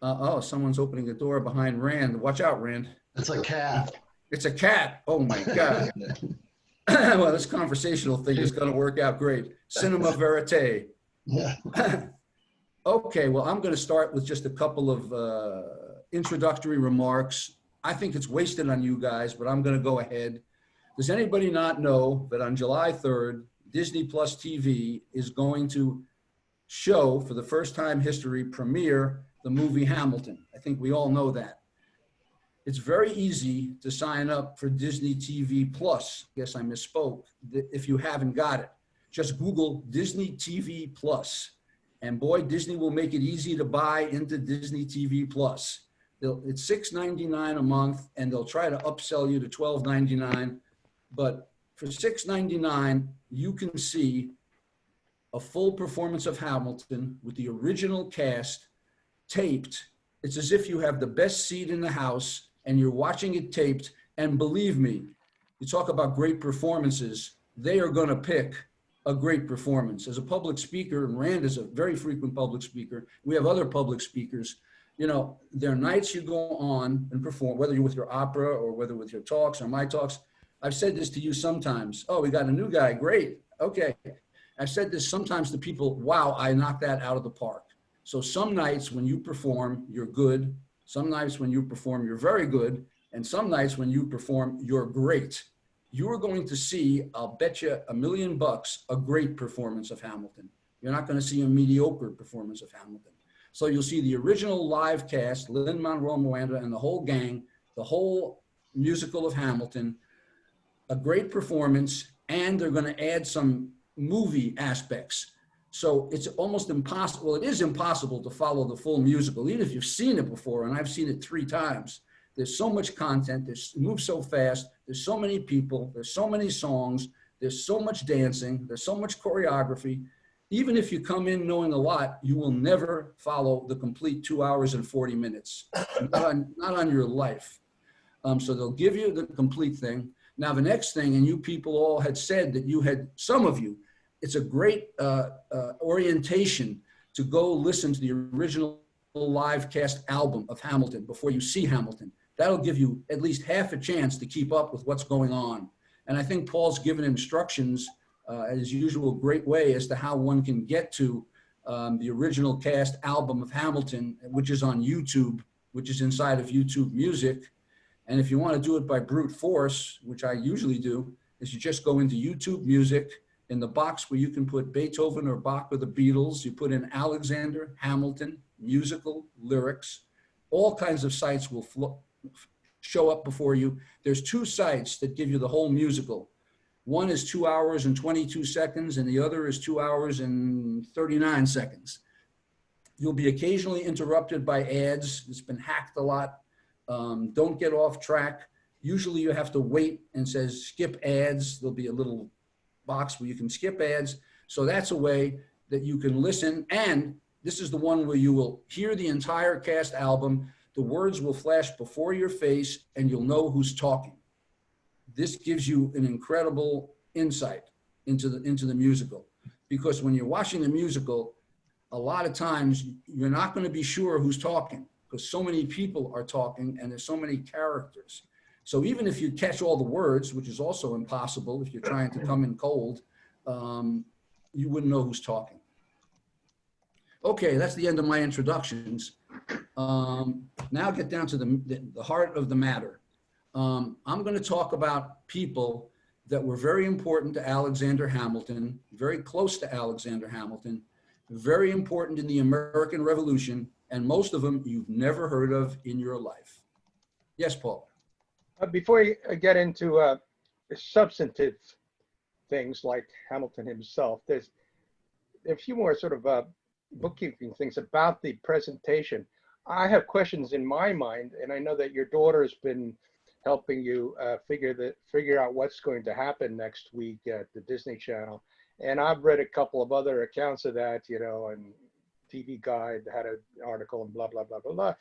Oh, someone's opening the door behind Rand. Watch out, Rand. It's a cat. It's a cat. Oh my God. Well, this conversational thing is going to work out great. Cinema verite. Yeah. Okay, well, I'm going to start with just a couple of introductory remarks. I think it's wasted on you guys, but I'm going to go ahead. Does anybody not know that on July 3rd, Disney Plus TV is going to show, for the first time history, premiere the movie Hamilton? I think we all know that. It's very easy to sign up for Disney TV Plus. Yes, I misspoke. If you haven't got it, just Google Disney TV Plus. And boy, Disney will make it easy to buy into Disney TV Plus. It's $6.99 a month, and they'll try to upsell you to $12.99. But for $6.99, you can see a full performance of Hamilton with the original cast taped. It's as if you have the best seat in the house and you're watching it taped. And believe me, you talk about great performances, they are going to pick a great performance. As a public speaker, and Rand is a very frequent public speaker, we have other public speakers, you know, there are nights you go on and perform, whether you're with your opera or whether with your talks or my talks. I've said this to you sometimes. Oh, we got a new guy. Great. Okay. I've said this sometimes to people. Wow, I knocked that out of the park. So some nights when you perform, you're good. Some nights when you perform, you're very good. And some nights when you perform, you're great. You are going to see, I'll bet you $1 million, a great performance of Hamilton. You're not going to see a mediocre performance of Hamilton. So you'll see the original live cast, Lin-Manuel Miranda and the whole gang, the whole musical of Hamilton, a great performance, and they're going to add some movie aspects. So it's almost impossible. Well, it is impossible to follow the full musical, even if you've seen it before, and I've seen it 3 times. There's so much content. It moves so fast. There's so many people. There's so many songs. There's so much dancing. There's so much choreography. Even if you come in knowing a lot, you will never follow the complete 2 hours and 40 minutes. Not on your life. So they'll give you the complete thing. Now, the next thing, and you people all had said that you had, some of you, it's a great orientation to go listen to the original live cast album of Hamilton before you see Hamilton. That'll give you at least half a chance to keep up with what's going on. And I think Paul's given instructions, as usual, great way as to how one can get to the original cast album of Hamilton, which is on YouTube, which is inside of YouTube Music. And if you want to do it by brute force, which I usually do, is you just go into YouTube Music. In the box where you can put Beethoven or Bach or the Beatles, you put in Alexander Hamilton, musical, lyrics. All kinds of sites will show up before you. There's 2 sites that give you the whole musical. One is 2 hours and 22 seconds, and the other is 2 hours and 39 seconds. You'll be occasionally interrupted by ads. It's been hacked a lot. Don't get off track. Usually you have to wait and says skip ads. There'll be a little box where you can skip ads. So that's a way that you can listen. And this is the one where you will hear the entire cast album. The words will flash before your face and you'll know who's talking. This gives you an incredible insight into the musical, because when you're watching the musical, a lot of times you're not going to be sure who's talking because so many people are talking and there's so many characters. So even if you catch all the words, which is also impossible if you're trying to come in cold, you wouldn't know who's talking. Okay, that's the end of my introductions. Now get down to the heart of the matter. I'm going to talk about people that were very important to Alexander Hamilton, very close to Alexander Hamilton, very important in the American Revolution, and most of them you've never heard of in your life. Yes, Paul. Before you get into substantive things like Hamilton himself, there's a few more sort of bookkeeping things about the presentation. I have questions in my mind, and I know that your daughter has been helping you figure out what's going to happen next week at the Disney Channel. And I've read a couple of other accounts of that, you know, and TV Guide had an article and blah, blah, blah, blah, blah.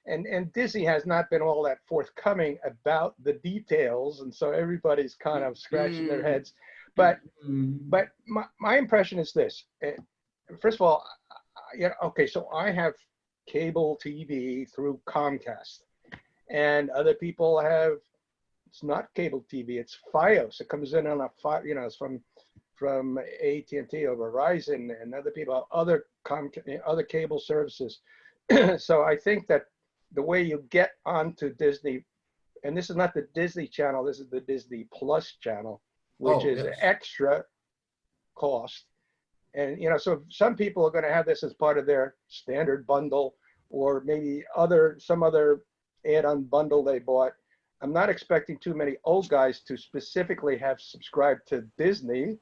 And Disney has not been all that forthcoming about the details, and so everybody's kind of scratching their heads. But my impression is this. First of all, yeah, okay, so I have cable TV through Comcast. And other people have, it's not cable TV, it's FiOS. It comes in on a, you know, it's from AT&T or Verizon, and other people have other cable services. So I think that the way you get onto Disney, and this is not the Disney Channel, this is the Disney Plus channel, which is yes. extra cost. And, you know, so some people are going to have this as part of their standard bundle, or maybe some other add-on bundle they bought. I'm not expecting too many old guys to specifically have subscribed to Disney,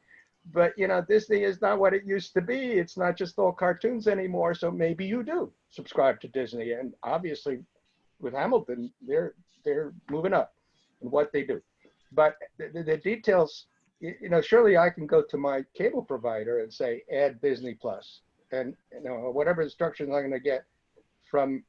but, you know, Disney is not what it used to be. It's not just all cartoons anymore. So maybe you do subscribe to Disney. And obviously with Hamilton, they're moving up in what they do. But the details, you know, surely I can go to my cable provider and say, add Disney Plus, and, you know, whatever instructions I'm going to get from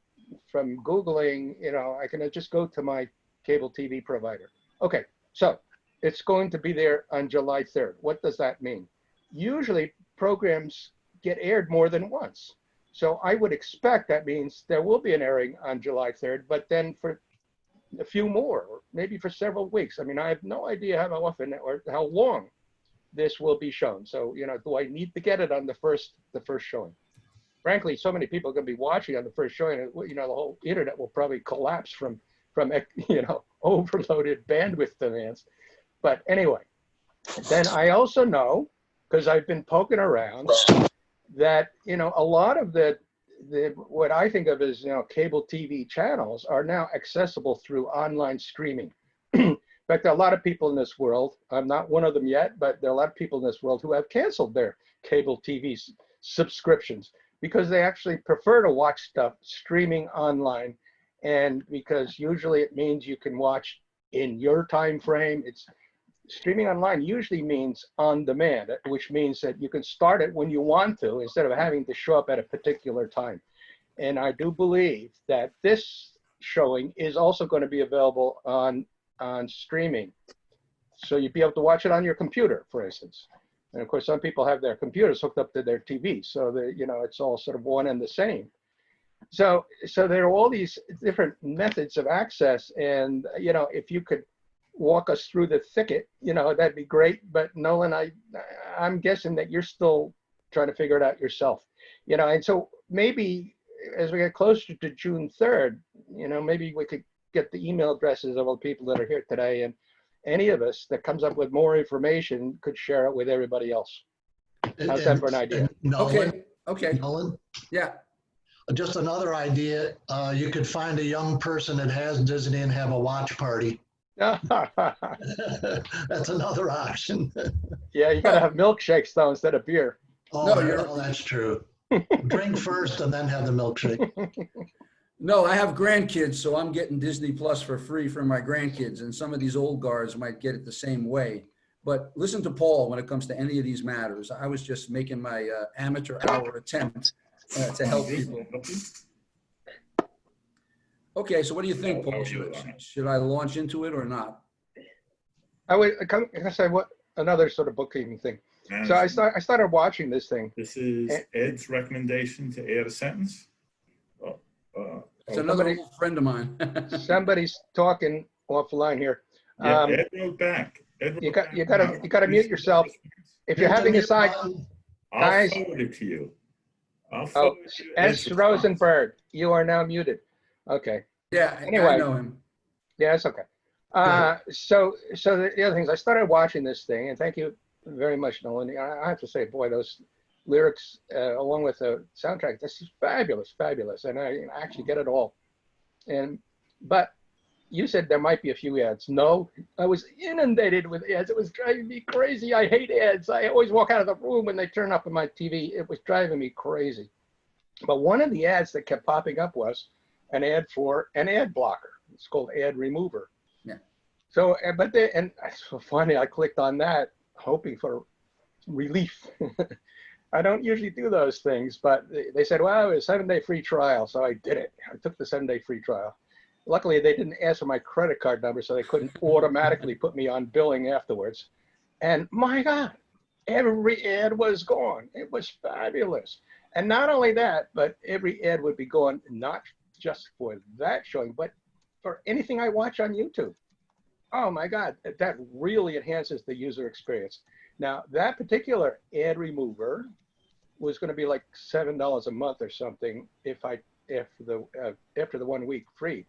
Googling, you know, I can just go to my cable TV provider. Okay, so it's going to be there on July 3rd. What does that mean? Usually programs get aired more than once. So I would expect that means there will be an airing on July 3rd, but then for a few more, or maybe for several weeks. I mean, I have no idea how often or how long this will be shown. So, you know, do I need to get it on the first showing? Frankly, so many people are going to be watching on the first showing, you know, the whole internet will probably collapse from you know, overloaded bandwidth demands. But anyway, then I also know, because I've been poking around, that, you know, a lot of the what I think of as, you know, cable TV channels are now accessible through online streaming. In fact, there are a lot of people in this world, I'm not one of them yet, but there are a lot of people in this world who have canceled their cable TV subscriptions because they actually prefer to watch stuff streaming online. And because usually it means you can watch in your time frame. It's streaming online usually means on demand, which means that you can start it when you want to instead of having to show up at a particular time. And I do believe that this showing is also going to be available on streaming. So you'd be able to watch it on your computer, for instance. And of course, some people have their computers hooked up to their TV, so that, you know, it's all sort of one and the same. So there are all these different methods of access, and, you know, if you could walk us through the thicket, you know, that'd be great. But Nolan, I'm guessing that you're still trying to figure it out yourself, you know. And so maybe as we get closer to June 3rd, you know, maybe we could get the email addresses of all the people that are here today, and any of us that comes up with more information could share it with everybody else. How's that for an idea? Nolan, okay. Nolan? Yeah. Just another idea, you could find a young person that has Disney and have a watch party. That's another option. Yeah, you got to have milkshakes though instead of beer. Oh, no, that's true. Drink first and then have the milkshake. No, I have grandkids, so I'm getting Disney Plus for free for my grandkids, and some of these old guards might get it the same way. But listen to Paul when it comes to any of these matters. I was just making my amateur hour attempt to help people. Okay, so what do you think, Paul? Should I launch into it or not? Can I say what another sort of bookkeeping thing? So I started watching this thing. This is Ed's recommendation to add a sentence. It's another old friend of mine. Somebody's talking offline here. Yeah, Ed wrote back. You got to mute yourself. If you're having a side, guys. I'll forward it to you. Oh, S. Rosenberg, you are now muted. Okay. Yeah. Anyway, I know him. Yeah, it's okay. So the other things, I started watching this thing, and thank you very much, Nolan. I have to say, boy, those lyrics along with the soundtrack, this is fabulous, fabulous, and I actually get it all. But you said there might be a few ads. No, I was inundated with ads. It was driving me crazy. I hate ads. I always walk out of the room when they turn up on my TV. It was driving me crazy. But one of the ads that kept popping up was an ad for an ad blocker. It's called Ad Remover. Yeah. So, but and it's so funny. I clicked on that, hoping for relief. I don't usually do those things, but they said, well, it was a 7-day free trial. So I did it. I took the 7-day free trial. Luckily, they didn't ask for my credit card number, so they couldn't automatically put me on billing afterwards. And my God, every ad was gone. It was fabulous. And not only that, but every ad would be going not just for that showing, but for anything I watch on YouTube. Oh my God, that really enhances the user experience. Now, that particular ad remover was going to be like $7 a month or something after the 1 week free.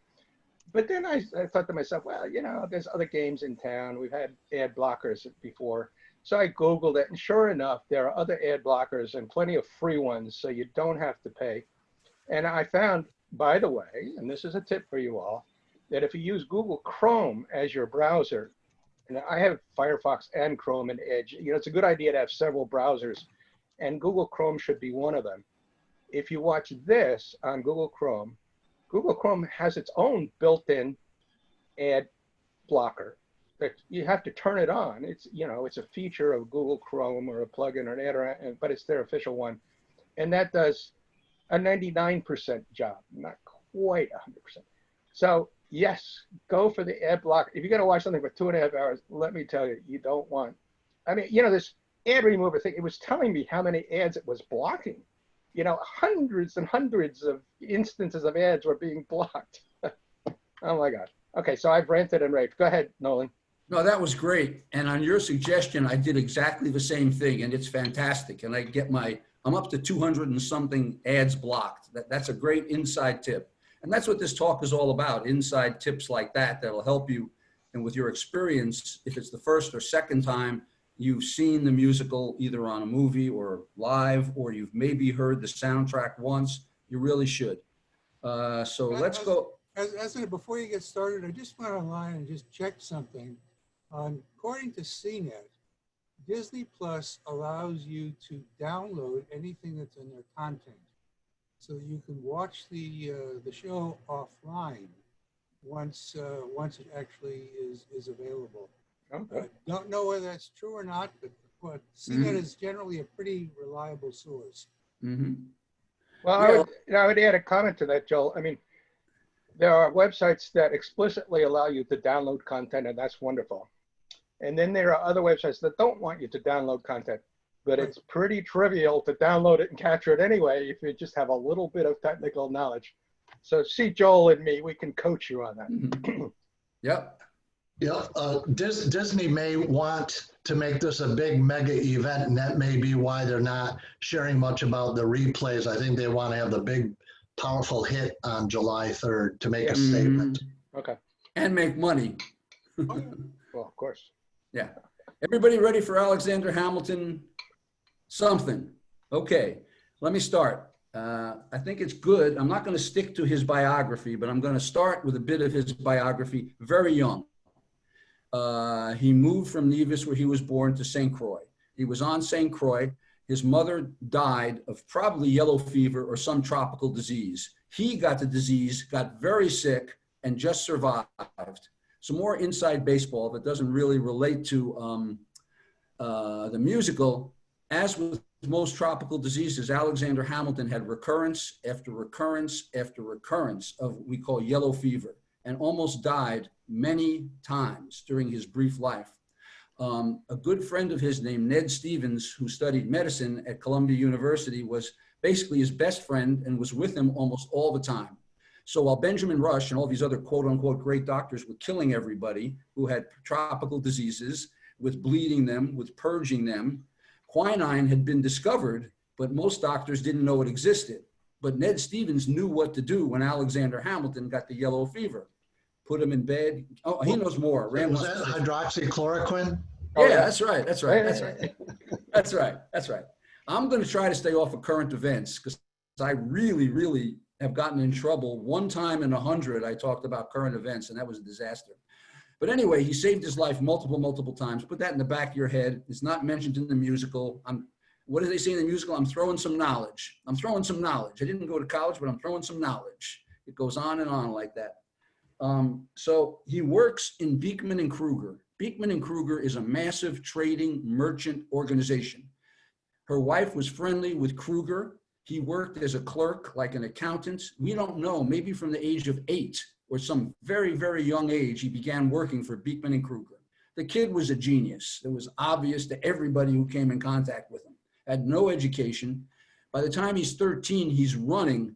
But then I thought to myself, well, you know, there's other games in town. We've had ad blockers before. So I Googled it, and sure enough, there are other ad blockers and plenty of free ones, so you don't have to pay. And I found, by the way, and this is a tip for you all, that if you use Google Chrome as your browser, and I have Firefox and Chrome and Edge, you know, it's a good idea to have several browsers, and Google Chrome should be one of them. If you watch this on Google Chrome has its own built-in ad blocker that you have to turn it on. It's, you know, it's a feature of Google Chrome or a plugin or an ad, but it's their official one. And that does a 99% job, not quite 100%. So yes, go for the ad block. If you're going to watch something for 2.5 hours, let me tell you, you don't want, I mean, you know, this ad remover thing, it was telling me how many ads it was blocking. You know, hundreds and hundreds of instances of ads were being blocked. Oh my God. Okay, so I've ranted and raved. Go ahead, Nolan. No, that was great. And on your suggestion, I did exactly the same thing, and it's fantastic. And I get I'm up to 200 and something ads blocked. That's a great inside tip. And that's what this talk is all about, inside tips like that'll help you. And with your experience, if it's the first or second time you've seen the musical either on a movie or live, or you've maybe heard the soundtrack once, you really should. So let's go. Before you get started, I just went online and just checked something. According to CNET, Disney Plus allows you to download anything that's in their content, so you can watch the show offline once it actually is available. Okay. Don't know whether that's true or not, but CNET is generally a pretty reliable source. Mm-hmm. Well, I would add a comment to that, Joel. I mean, there are websites that explicitly allow you to download content, and that's wonderful. And then there are other websites that don't want you to download content, but it's pretty trivial to download it and capture it anyway if you just have a little bit of technical knowledge. So see Joel and me, we can coach you on that. Mm-hmm. Yep. Yeah, Disney may want to make this a big mega event, and that may be why they're not sharing much about the replays. I think they want to have the big, powerful hit on July 3rd to make a statement. Okay. And make money. Well, of course. Yeah. Everybody ready for Alexander Hamilton? Something. Okay, let me start. I think it's good. I'm not going to stick to his biography, but I'm going to start with a bit of his biography. Very young. He moved from Nevis, where he was born, to St. Croix. He was on St. Croix. His mother died of probably yellow fever or some tropical disease. He got the disease, got very sick, and just survived. Some more inside baseball that doesn't really relate to the musical. As with most tropical diseases, Alexander Hamilton had recurrence after recurrence after recurrence of what we call yellow fever, and almost died many times during his brief life. A good friend of his named Ned Stevens, who studied medicine at Columbia University, was basically his best friend and was with him almost all the time. So while Benjamin Rush and all these other quote unquote great doctors were killing everybody who had tropical diseases, with bleeding them, with purging them, quinine had been discovered, but most doctors didn't know it existed. But Ned Stevens knew what to do when Alexander Hamilton got the yellow fever. Put him in bed. Oh, he knows more. Was that hydroxychloroquine? Yeah, that's right. That's right. That's right. That's right. That's right. I'm going to try to stay off of current events because I really, really have gotten in trouble. One time in 100, I talked about current events, and that was a disaster. But anyway, he saved his life multiple times. Put that in the back of your head. It's not mentioned in the musical. What do they say in the musical? I'm throwing some knowledge. I'm throwing some knowledge. I didn't go to college, but I'm throwing some knowledge. It goes on and on like that. So he works in Beekman and Kruger. Beekman and Kruger is a massive trading merchant organization. Her wife was friendly with Kruger. He worked as a clerk, like an accountant. We don't know, maybe from the age of 8 or some very, very young age, he began working for Beekman and Kruger. The kid was a genius. It was obvious to everybody who came in contact with him. Had no education, By the time he's 13, he's running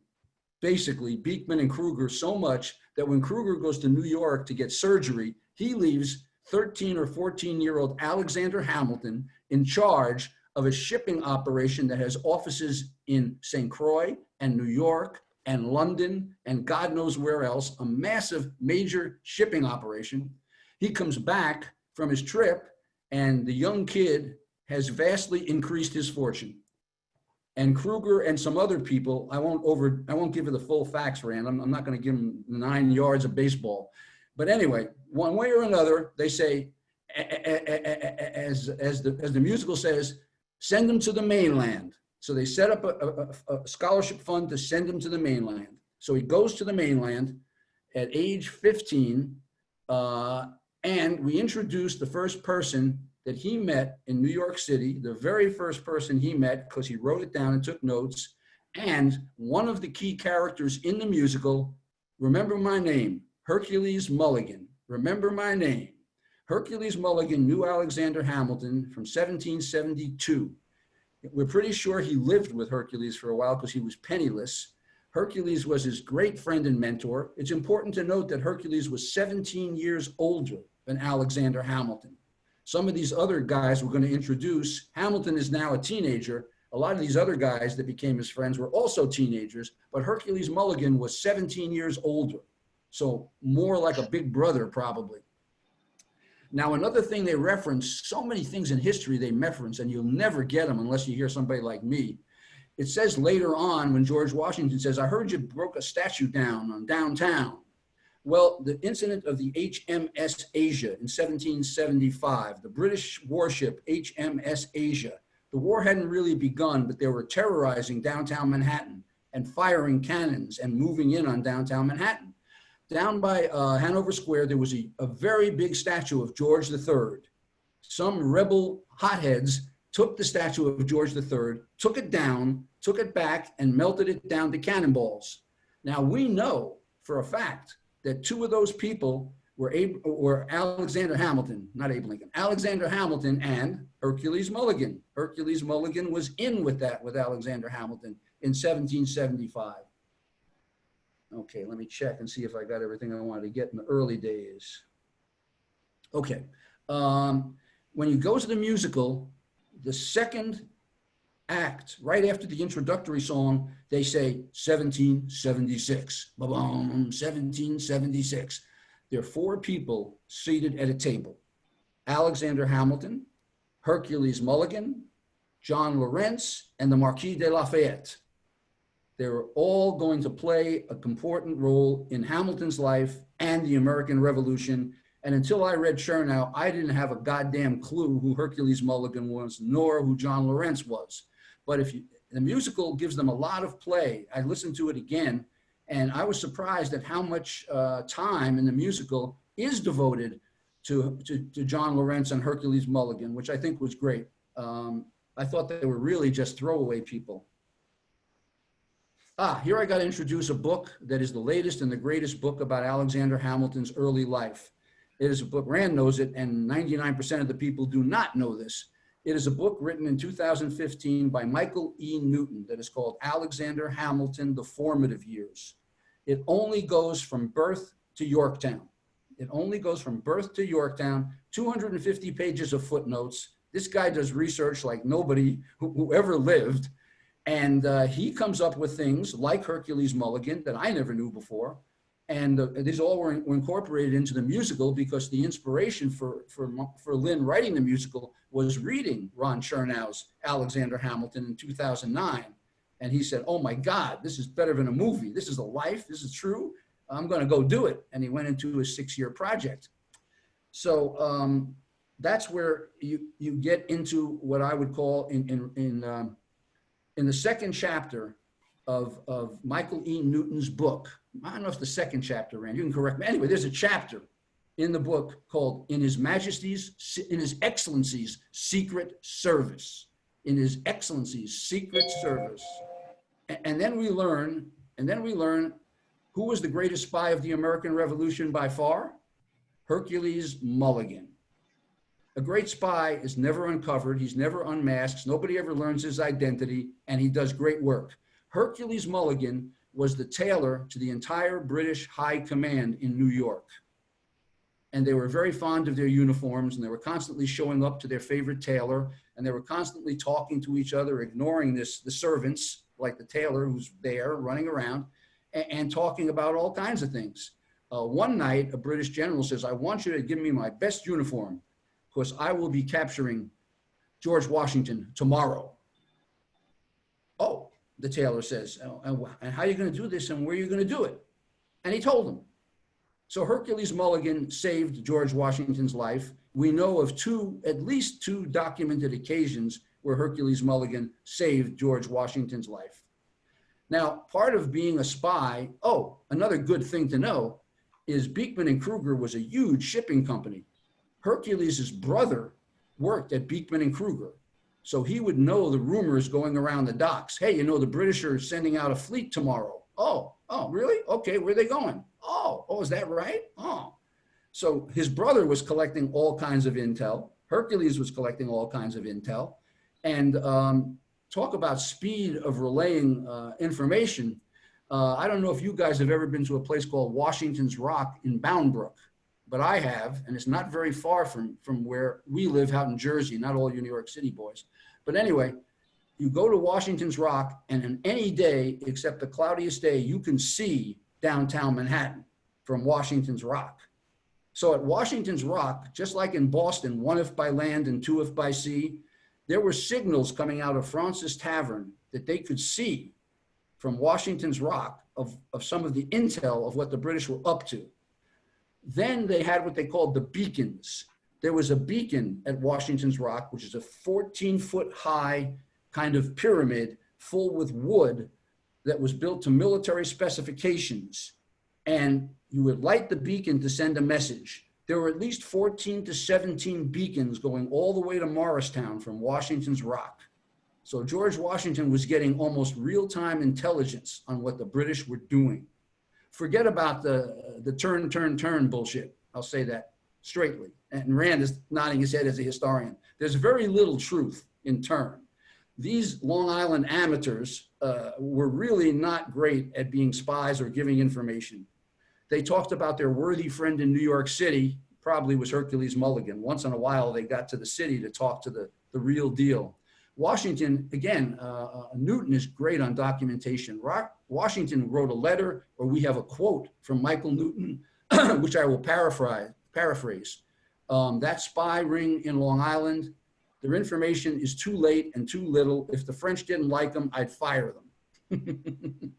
basically Beekman and Kruger so much that when Kruger goes to New York to get surgery, he leaves 13 or 14-year-old Alexander Hamilton in charge of a shipping operation that has offices in St. Croix and New York and London and God knows where else, a massive major shipping operation. He comes back from his trip and the young kid has vastly increased his fortune. And Kruger and some other people, I won't give you the full facts, Rand. I'm not going to give him 9 yards of baseball. But anyway, one way or another, they say, as the musical says, send them to the mainland. So they set up a scholarship fund to send him to the mainland. So he goes to the mainland at age 15, and we introduced the first person that he met in New York City, the very first person he met, because he wrote it down and took notes. And one of the key characters in the musical, remember my name, Hercules Mulligan. Remember my name. Hercules Mulligan knew Alexander Hamilton from 1772. We're pretty sure he lived with Hercules for a while because he was penniless. Hercules was his great friend and mentor. It's important to note that Hercules was 17 years older than Alexander Hamilton. Some of these other guys we're going to introduce, Hamilton is now a teenager. A lot of these other guys that became his friends were also teenagers, but Hercules Mulligan was 17 years older. So more like a big brother, probably. Now, another thing they reference, so many things in history they reference, and you'll never get them unless you hear somebody like me. It says later on when George Washington says, I heard you broke a statue down on downtown. Well, the incident of the HMS Asia in 1775, the British warship HMS Asia, the war hadn't really begun, but they were terrorizing downtown Manhattan and firing cannons and moving in on downtown Manhattan. Down by Hanover Square, there was a very big statue of George III. Some rebel hotheads took the statue of George III, took it down, took it back, and melted it down to cannonballs. Now, we know for a fact that two of those people were Alexander Hamilton, not Abe Lincoln, Alexander Hamilton and Hercules Mulligan. Hercules Mulligan was in with that with Alexander Hamilton in 1775. Okay, let me check and see if I got everything I wanted to get in the early days. Okay, when you go to the musical, the second act, right after the introductory song, they say 1776, ba-boom, 1776. There are 4 people seated at a table. Alexander Hamilton, Hercules Mulligan, John Laurence, and the Marquis de Lafayette. They're all going to play an important role in Hamilton's life and the American Revolution. And until I read Chernow, I didn't have a goddamn clue who Hercules Mulligan was, nor who John Laurence was. But the musical gives them a lot of play. I listened to it again, and I was surprised at how much time in the musical is devoted to John Laurence and Hercules Mulligan, which I think was great. I thought they were really just throwaway people. Here I got to introduce a book that is the latest and the greatest book about Alexander Hamilton's early life. It is a book, Rand knows it, and 99% of the people do not know this. It is a book written in 2015 by Michael E. Newton that is called Alexander Hamilton, The Formative Years. It only goes from birth to Yorktown. It only goes from birth to Yorktown, 250 pages of footnotes. This guy does research like nobody who ever lived. And he comes up with things like Hercules Mulligan that I never knew before. And these all were incorporated into the musical because the inspiration for Lynn writing the musical was reading Ron Chernow's Alexander Hamilton in 2009. And he said, oh my God, this is better than a movie. This is a life, this is true. I'm gonna go do it. And he went into his 6-year project. So that's where you get into what I would call in the second chapter of Michael E. Newton's book. I don't know if the second chapter, Rand, you can correct me. Anyway, there's a chapter in the book called In His Excellency's Secret Service. In His Excellency's Secret Service. And then we learn who was the greatest spy of the American Revolution by far? Hercules Mulligan. A great spy is never uncovered. He's never unmasked. Nobody ever learns his identity, and he does great work. Hercules Mulligan was the tailor to the entire British High Command in New York. And they were very fond of their uniforms, and they were constantly showing up to their favorite tailor, and they were constantly talking to each other, ignoring the servants, like the tailor who's there running around, and talking about all kinds of things. One night, a British general says, I want you to give me my best uniform, because I will be capturing George Washington tomorrow. Oh, the tailor says, and how are you going to do this, and where are you going to do it? And he told him. So Hercules Mulligan saved George Washington's life. We know of at least two documented occasions where Hercules Mulligan saved George Washington's life. Now, part of being a spy, another good thing to know is Beekman and Kruger was a huge shipping company. Hercules' brother worked at Beekman and Kruger. So he would know the rumors going around the docks. Hey, the British are sending out a fleet tomorrow. Oh, really? Okay, where are they going? Oh, is that right? Oh. So his brother was collecting all kinds of intel. Hercules was collecting all kinds of intel. And talk about speed of relaying information. I don't know if you guys have ever been to a place called Washington's Rock in Bound Brook, but I have, and it's not very far from where we live out in Jersey, not all you New York City boys. But anyway, you go to Washington's Rock, and on any day except the cloudiest day, you can see downtown Manhattan from Washington's Rock. So at Washington's Rock, just like in Boston, 1 if by land and 2 if by sea, there were signals coming out of Francis Tavern that they could see from Washington's Rock of some of the intel of what the British were up to. Then they had what they called the beacons. There was a beacon at Washington's Rock, which is a 14-foot high kind of pyramid full with wood that was built to military specifications. And you would light the beacon to send a message. There were at least 14 to 17 beacons going all the way to Morristown from Washington's Rock. So George Washington was getting almost real-time intelligence on what the British were doing. Forget about the turn bullshit. I'll say that straightly. And Rand is nodding his head as a historian. There's very little truth in turn. These Long Island amateurs were really not great at being spies or giving information. They talked about their worthy friend in New York City, probably was Hercules Mulligan. Once in a while, they got to the city to talk to the real deal. Washington, again, Newton is great on documentation. Washington wrote a letter, or we have a quote from Michael Newton, which I will paraphrase. That spy ring in Long Island, their information is too late and too little. If the French didn't like them, I'd fire them.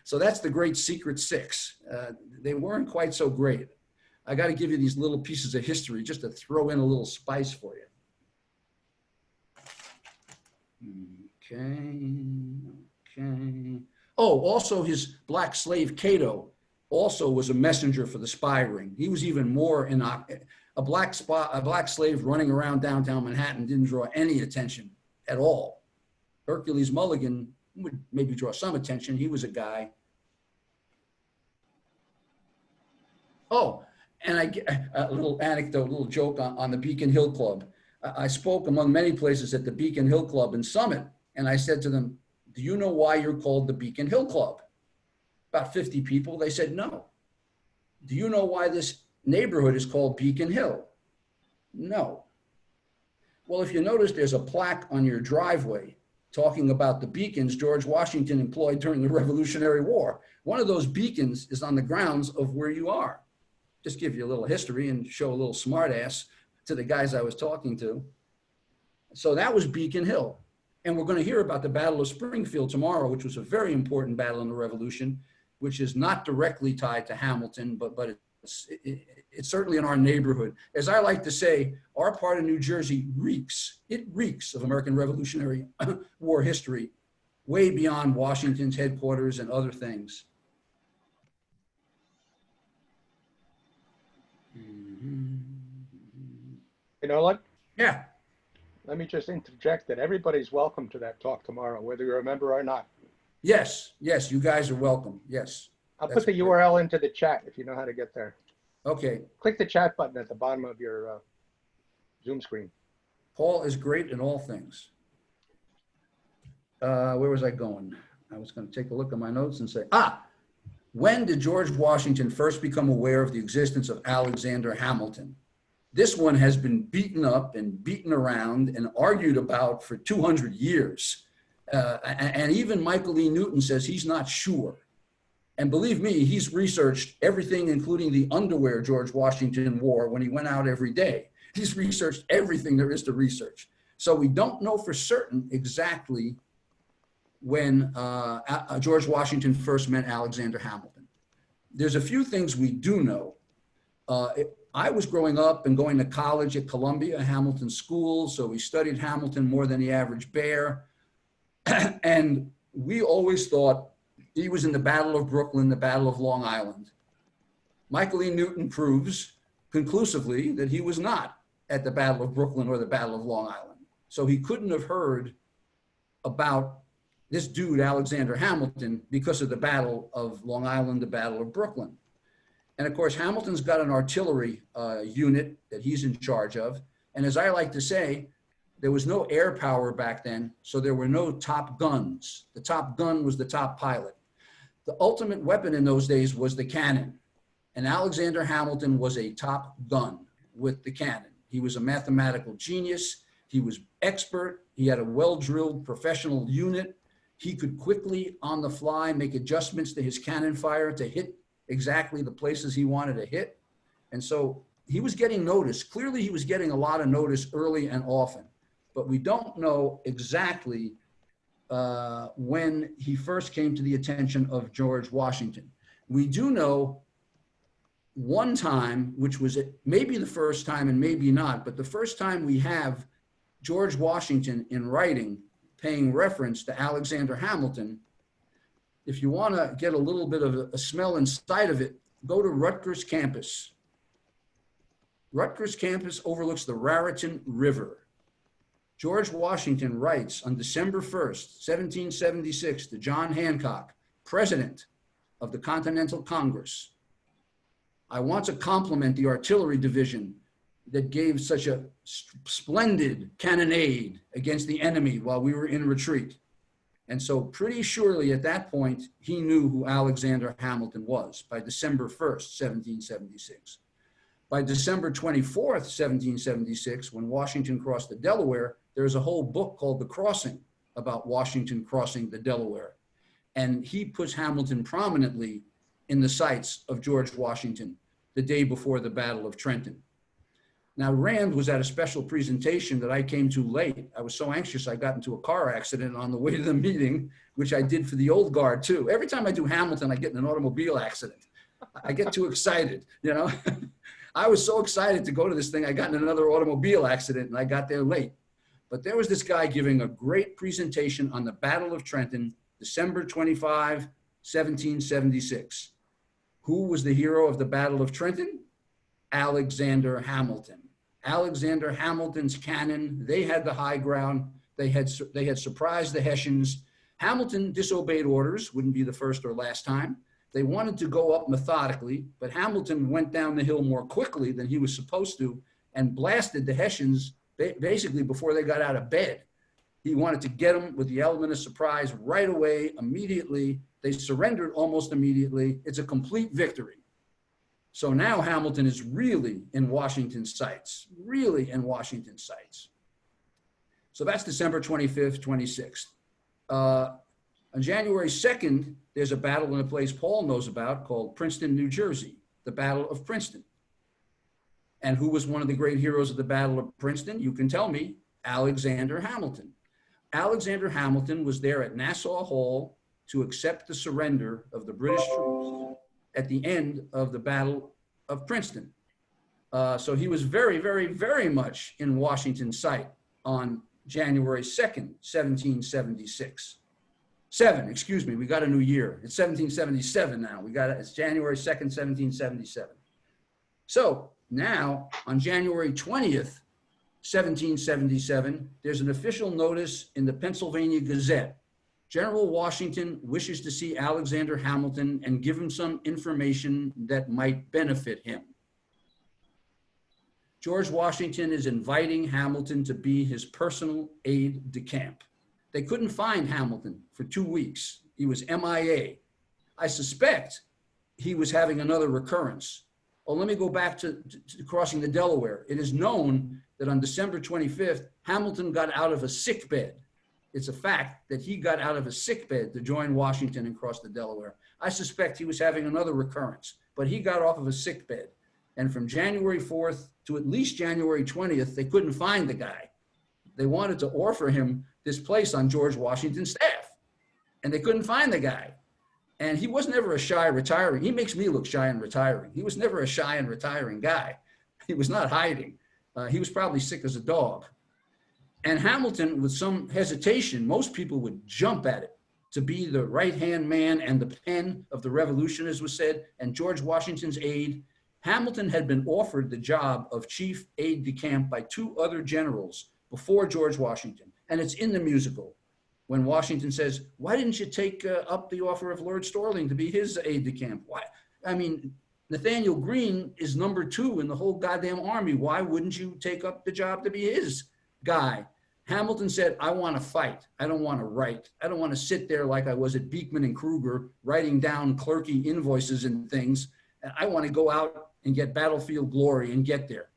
So that's the great Secret Six. They weren't quite so great. I got to give you these little pieces of history just to throw in a little spice for you. Okay. Oh, also his black slave Cato also was a messenger for the spy ring. He was even more a black slave running around downtown Manhattan didn't draw any attention at all. Hercules Mulligan would maybe draw some attention. He was a guy. Oh, and a little anecdote, a little joke on the Beacon Hill Club. I spoke among many places at the Beacon Hill Club in Summit, and I said to them, do you know why you're called the Beacon Hill Club? About 50 people, they said no. Do you know why this neighborhood is called Beacon Hill? No. Well, if you notice, there's a plaque on your driveway talking about the beacons George Washington employed during the Revolutionary War. One of those beacons is on the grounds of where you are. Just give you a little history and show a little smartass to the guys I was talking to. So that was Beacon Hill. And we're going to hear about the Battle of Springfield tomorrow, which was a very important battle in the Revolution, which is not directly tied to Hamilton, but it's certainly in our neighborhood. As I like to say, our part of New Jersey reeks. It reeks of American Revolutionary War history, way beyond Washington's headquarters and other things. You know what? Yeah. Let me just interject that everybody's welcome to that talk tomorrow, whether you're a member or not. Yes, you guys are welcome. Yes. I'll put the URL into the chat if you know how to get there. Okay. Click the chat button at the bottom of your Zoom screen. Paul is great in all things. Where was I going? I was going to take a look at my notes and say, when did George Washington first become aware of the existence of Alexander Hamilton? This one has been beaten up and beaten around and argued about for 200 years. And even Michael E. Newton says he's not sure. And believe me, he's researched everything, including the underwear George Washington wore when he went out every day. He's researched everything there is to research. So we don't know for certain exactly when George Washington first met Alexander Hamilton. There's a few things we do know. I was growing up and going to college at Columbia, Hamilton School, so we studied Hamilton more than the average bear. And we always thought he was in the Battle of Brooklyn, the Battle of Long Island. Michael E. Newton proves conclusively that he was not at the Battle of Brooklyn or the Battle of Long Island. So he couldn't have heard about this dude, Alexander Hamilton, because of the Battle of Long Island, the Battle of Brooklyn. And of course, Hamilton's got an artillery unit that he's in charge of. And as I like to say, there was no air power back then, so there were no top guns. The top gun was the top pilot. The ultimate weapon in those days was the cannon. And Alexander Hamilton was a top gun with the cannon. He was a mathematical genius. He was expert. He had a well-drilled professional unit. He could quickly, on the fly, make adjustments to his cannon fire to hit exactly the places he wanted to hit. And so he was getting notice. Clearly, he was getting a lot of notice early and often. But we don't know exactly when he first came to the attention of George Washington. We do know one time, which was maybe the first time and maybe not, but the first time we have George Washington in writing paying reference to Alexander Hamilton. If you want to get a little bit of a smell inside of it, go to Rutgers campus. Rutgers campus overlooks the Raritan River. George Washington writes on December 1st, 1776, to John Hancock, President of the Continental Congress. I want to compliment the artillery division that gave such a splendid cannonade against the enemy while we were in retreat. And so pretty surely at that point, he knew who Alexander Hamilton was by December 1st, 1776. By December 24th, 1776, when Washington crossed the Delaware, there's a whole book called The Crossing about Washington crossing the Delaware. And he puts Hamilton prominently in the sights of George Washington the day before the Battle of Trenton. Now, Rand was at a special presentation that I came to late. I was so anxious I got into a car accident on the way to the meeting, which I did for the old guard too. Every time I do Hamilton, I get in an automobile accident. I get too excited, you know. I was so excited to go to this thing, I got in another automobile accident and I got there late. But there was this guy giving a great presentation on the Battle of Trenton, December 25, 1776. Who was the hero of the Battle of Trenton? Alexander Hamilton. Alexander Hamilton's cannon, they had the high ground. They had surprised the Hessians. Hamilton disobeyed orders, wouldn't be the first or last time. They wanted to go up methodically, but Hamilton went down the hill more quickly than he was supposed to and blasted the Hessians basically before they got out of bed. He wanted to get them with the element of surprise right away, immediately. They surrendered almost immediately. It's a complete victory. So now Hamilton is really in Washington's sights, really in Washington's sights. So that's December 25th, 26th. On January 2nd, there's a battle in a place Paul knows about called Princeton, New Jersey, the Battle of Princeton. And who was one of the great heroes of the Battle of Princeton? You can tell me, Alexander Hamilton. Alexander Hamilton was there at Nassau Hall to accept the surrender of the British troops at the end of the Battle of Princeton. So he was very, very, very much in Washington's sight on January 2nd, 1776. Excuse me, we got a new year. It's 1777 now. It's January 2nd, 1777. So now on January 20th, 1777, there's an official notice in the Pennsylvania Gazette. General Washington wishes to see Alexander Hamilton and give him some information that might benefit him. George Washington is inviting Hamilton to be his personal aide de camp. They couldn't find Hamilton for 2 weeks. He was MIA. I suspect he was having another recurrence. Oh, let me go back to crossing the Delaware. It is known that on December 25th, Hamilton got out of a sick bed. It's a fact that he got out of a sick bed to join Washington and cross the Delaware. I suspect he was having another recurrence, but he got off of a sick bed. And from January 4th to at least January 20th, they couldn't find the guy. They wanted to offer him this place on George Washington's staff, and they couldn't find the guy. And he was never a shy retiring. He makes me look shy and retiring. He was never a shy and retiring guy. He was not hiding. He was probably sick as a dog. And Hamilton, with some hesitation, most people would jump at it to be the right-hand man and the pen of the revolution, as was said, and George Washington's aide. Hamilton had been offered the job of chief aide de camp by 2 other generals before George Washington. And it's in the musical when Washington says, why didn't you take up the offer of Lord Storling to be his aide de camp? Why? I mean, Nathaniel Greene is number 2 in the whole goddamn army. Why wouldn't you take up the job to be his guy? Hamilton said, I want to fight. I don't want to write. I don't want to sit there like I was at Beekman and Kruger writing down clerky invoices and things. And I want to go out and get battlefield glory and get there.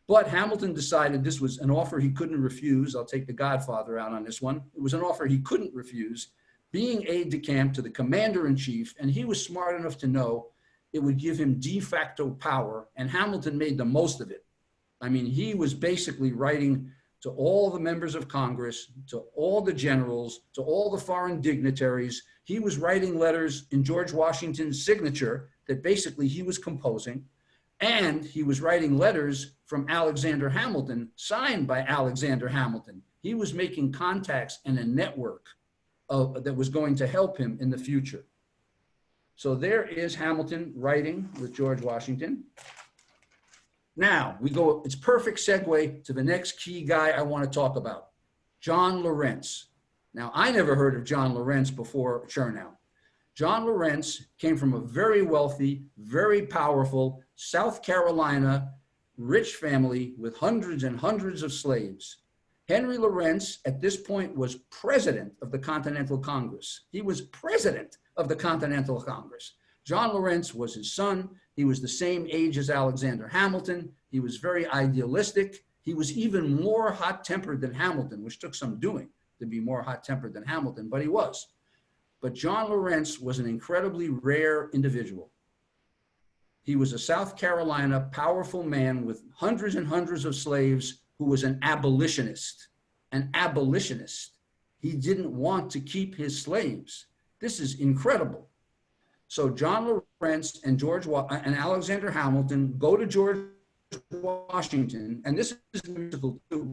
But Hamilton decided this was an offer he couldn't refuse. I'll take the Godfather out on this one. It was an offer he couldn't refuse, being aide de camp to the commander-in-chief, and he was smart enough to know it would give him de facto power, and Hamilton made the most of it. I mean, he was basically writing to all the members of Congress, to all the generals, to all the foreign dignitaries. He was writing letters in George Washington's signature that basically he was composing. And he was writing letters from Alexander Hamilton, signed by Alexander Hamilton. He was making contacts and a network that was going to help him in the future. So there is Hamilton writing with George Washington. Now we go, it's perfect segue to the next key guy I want to talk about, John Laurence. Now, I never heard of John Laurence before Chernow. John Laurence came from a very wealthy, very powerful South Carolina rich family with hundreds and hundreds of slaves. Henry Laurence at this point was president of the Continental Congress. He was president of the Continental Congress. John Laurence was his son. He was the same age as Alexander Hamilton. He was very idealistic. He was even more hot-tempered than Hamilton, which took some doing to be more hot-tempered than Hamilton, but he was. But John Laurence was an incredibly rare individual. He was a South Carolina powerful man with hundreds and hundreds of slaves who was an abolitionist. An abolitionist. He didn't want to keep his slaves. This is incredible. So John Laurence and Alexander Hamilton go to George Washington, and this is musical too.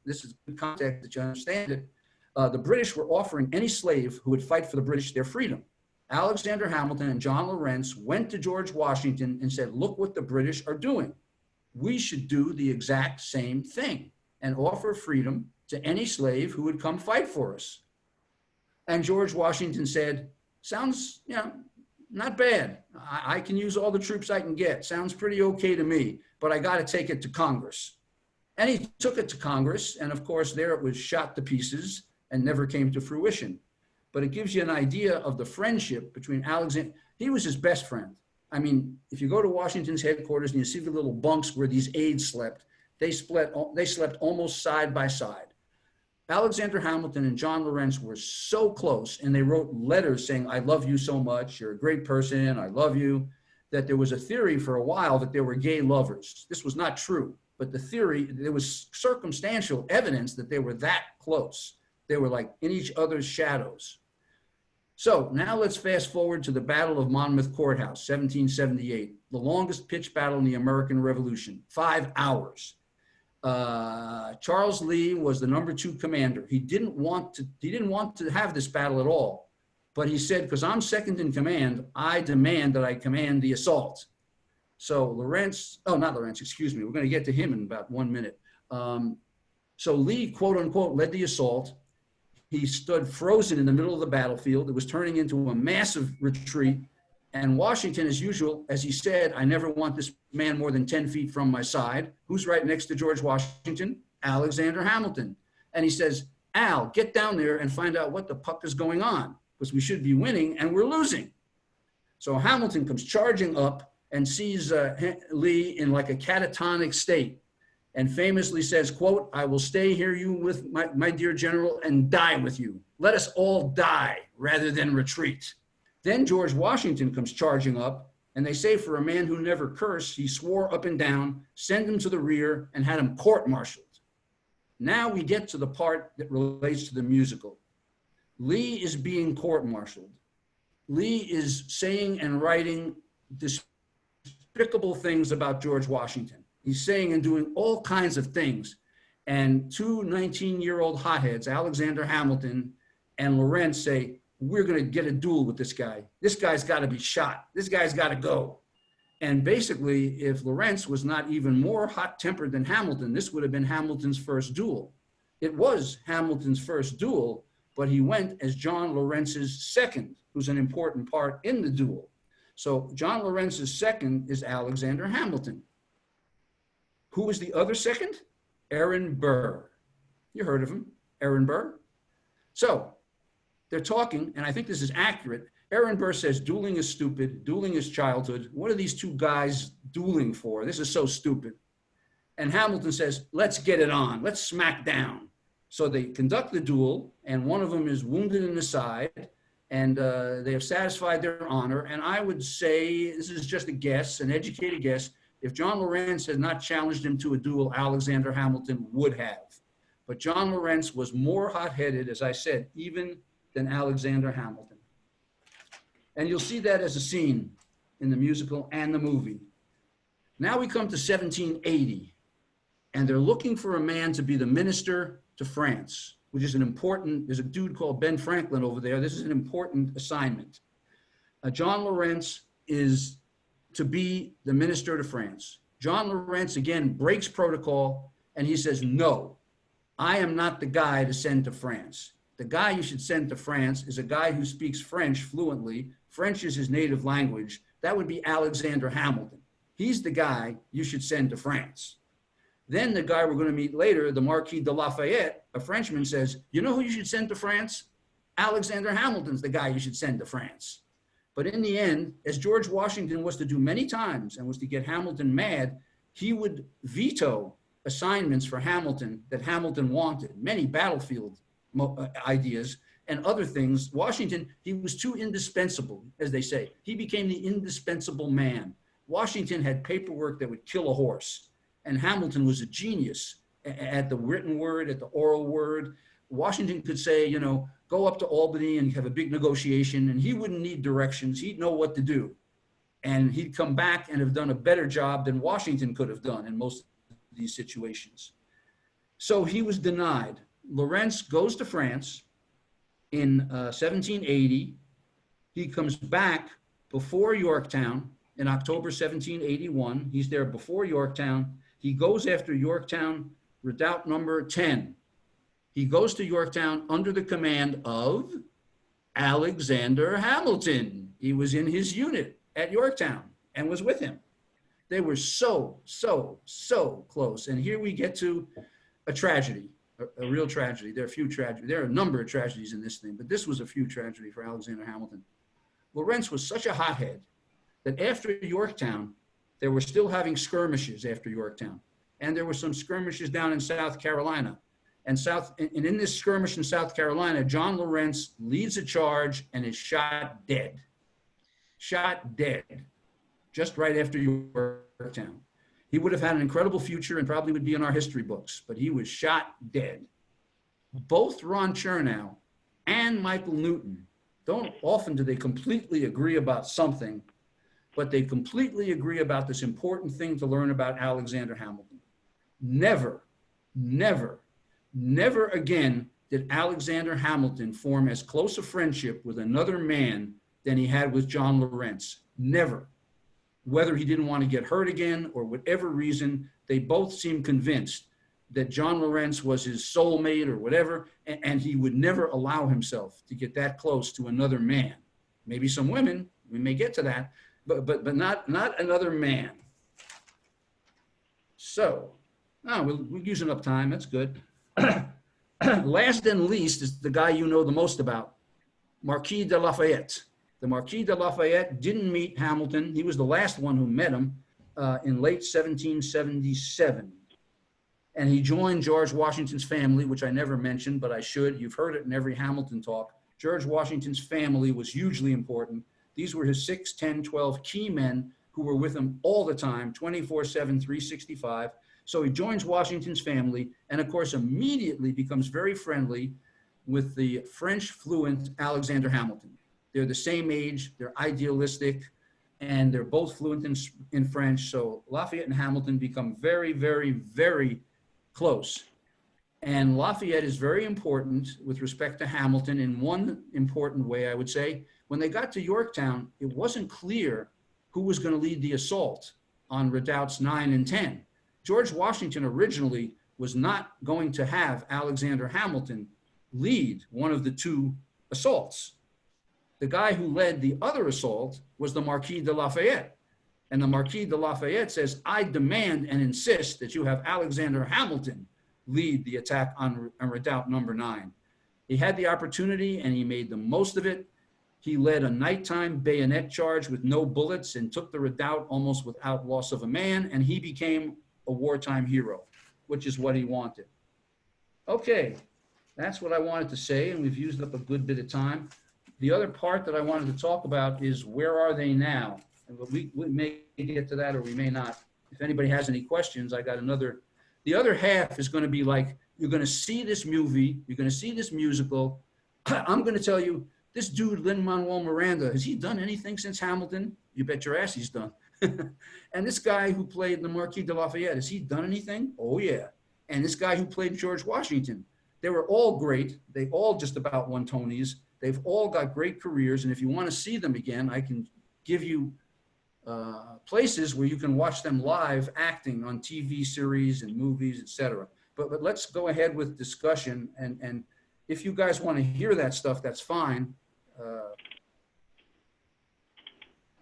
This is good context that you understand it. The British were offering any slave who would fight for the British their freedom. Alexander Hamilton and John Laurence went to George Washington and said, look what the British are doing. We should do the exact same thing and offer freedom to any slave who would come fight for us. And George Washington said, sounds, not bad. I can use all the troops I can get. Sounds pretty okay to me, but I got to take it to Congress. And he took it to Congress. And of course, there it was shot to pieces and never came to fruition. But it gives you an idea of the friendship between Alexander. He was his best friend. I mean, if you go to Washington's headquarters and you see the little bunks where these aides slept, they slept almost side by side. Alexander Hamilton and John Laurence were so close, and they wrote letters saying, I love you so much, you're a great person, I love you, that there was a theory for a while that they were gay lovers. This was not true, but the theory, there was circumstantial evidence that they were that close. They were like in each other's shadows. So now let's fast forward to the Battle of Monmouth Courthouse, 1778, the longest pitched battle in the American Revolution, 5 hours. Charles Lee was the #2 commander. He didn't want to have this battle at all, but he said, because I'm second in command, I demand that I command the assault. So not Laurence, excuse me. We're going to get to him in about 1 minute. So Lee, quote unquote, led the assault. He stood frozen in the middle of the battlefield. It was turning into a massive retreat. And Washington, as usual, as he said, I never want this man more than 10 feet from my side. Who's right next to George Washington? Alexander Hamilton. And he says, Al, get down there and find out what the puck is going on, because we should be winning and we're losing. So Hamilton comes charging up and sees Lee in like a catatonic state, and famously says, quote, I will stay here you with my dear general and die with you. Let us all die rather than retreat. Then George Washington comes charging up, and they say for a man who never cursed, he swore up and down, send him to the rear, and had him court-martialed. Now we get to the part that relates to the musical. Lee is being court-martialed. Lee is saying and writing despicable things about George Washington. He's saying and doing all kinds of things. And two 19-year-old hotheads, Alexander Hamilton and Laurence, say, we're going to get a duel with this guy. This guy's got to be shot. This guy's got to go. And basically, if Laurence was not even more hot-tempered than Hamilton, this would have been Hamilton's first duel. It was Hamilton's first duel, but he went as John Laurence's second, who's an important part in the duel. So John Laurence's second is Alexander Hamilton. Who was the other second? Aaron Burr. You heard of him, Aaron Burr? So they're talking, and I think this is accurate. Aaron Burr says, dueling is stupid. Dueling is childhood. What are these two guys dueling for? This is so stupid. And Hamilton says, let's get it on. Let's smack down. So they conduct the duel, and one of them is wounded in the side, and they have satisfied their honor. And I would say, this is just a guess, an educated guess, if John Laurence had not challenged him to a duel, Alexander Hamilton would have. But John Laurence was more hot-headed, as I said, even than Alexander Hamilton. And you'll see that as a scene in the musical and the movie. Now we come to 1780, and they're looking for a man to be the minister to France, which is an important, there's a dude called Ben Franklin over there. This is an important assignment. John Laurence is to be the minister to France. John Laurence, again, breaks protocol, and he says, no, I am not the guy to send to France. The guy you should send to France is a guy who speaks French fluently. French is his native language. That would be Alexander Hamilton. He's the guy you should send to France. Then the guy we're going to meet later, the Marquis de Lafayette, a Frenchman, says, you know who you should send to France? Alexander Hamilton's the guy you should send to France. But in the end, as George Washington was to do many times and was to get Hamilton mad, he would veto assignments for Hamilton that Hamilton wanted, many battlefield ideas and other things. Washington, he was too indispensable, as they say. He became the indispensable man. Washington had paperwork that would kill a horse, and Hamilton was a genius at the written word, at the oral word. Washington could say, you know, go up to Albany and have a big negotiation, and he wouldn't need directions. He'd know what to do. And he'd come back and have done a better job than Washington could have done in most of these situations. So he was denied. Laurence goes to France in 1780. He comes back before Yorktown in October 1781. He's there before Yorktown. He goes after Yorktown Redoubt number 10. He goes to Yorktown under the command of Alexander Hamilton. He was in his unit at Yorktown and was with him. They were so close. And here we get to a tragedy, a real tragedy. There are a few tragedies. There are a number of tragedies in this thing, but this was a few tragedy for Alexander Hamilton. Laurence was such a hothead that after Yorktown, they were still having skirmishes after Yorktown. And there were some skirmishes down in South Carolina. And in this skirmish in South Carolina, John Laurence leads a charge and is shot dead. Shot dead, just right after Yorktown. He would have had an incredible future and probably would be in our history books, but he was shot dead. Both Ron Chernow and Michael Newton, don't often do they completely agree about something, but they completely agree about this important thing to learn about Alexander Hamilton. Never again did Alexander Hamilton form as close a friendship with another man than he had with John Laurence. Never. Whether he didn't want to get hurt again or whatever reason, they both seemed convinced that John Laurence was his soulmate or whatever, and he would never allow himself to get that close to another man. Maybe some women, We may get to that, but not another man. So, we're using up time. That's good. Last and least is the guy you know the most about, Marquis de Lafayette. The Marquis de Lafayette didn't meet Hamilton. He was the last one who met him in late 1777. And he joined George Washington's family, which I never mentioned, but I should. You've heard it in every Hamilton talk. George Washington's family was hugely important. These were his 6, 10, 12 key men who were with him all the time, 24/7, 365. So he joins Washington's family and, of course, immediately becomes very friendly with the French fluent Alexander Hamilton. They're the same age, they're idealistic, and they're both fluent in French. So Lafayette and Hamilton become very, very, very close. And Lafayette is very important with respect to Hamilton in one important way, I would say. When they got to Yorktown, it wasn't clear who was going to lead the assault on redoubts 9 and 10. George Washington originally was not going to have Alexander Hamilton lead one of the two assaults. The guy who led the other assault was the Marquis de Lafayette. And the Marquis de Lafayette says, I demand and insist that you have Alexander Hamilton lead the attack on redoubt number 9. He had the opportunity and he made the most of it. He led a nighttime bayonet charge with no bullets and took the redoubt almost without loss of a man, and he became a wartime hero, which is what he wanted. Okay, that's what I wanted to say, and we've used up a good bit of time. The other part that I wanted to talk about is where are they now? And we may get to that or we may not. If anybody has any questions, I got another. The other half is going to be like, you're going to see this movie, you're going to see this musical. I'm going to tell you, this dude, Lin-Manuel Miranda, has he done anything since Hamilton? You bet your ass he's done. And this guy who played the Marquis de Lafayette, has he done anything? Oh, yeah. And this guy who played George Washington, they were all great. They all just about won Tonys. They've all got great careers. And if you want to see them again, I can give you places where you can watch them live acting on TV series and movies, etc. But let's go ahead with discussion. And if you guys want to hear that stuff, that's fine.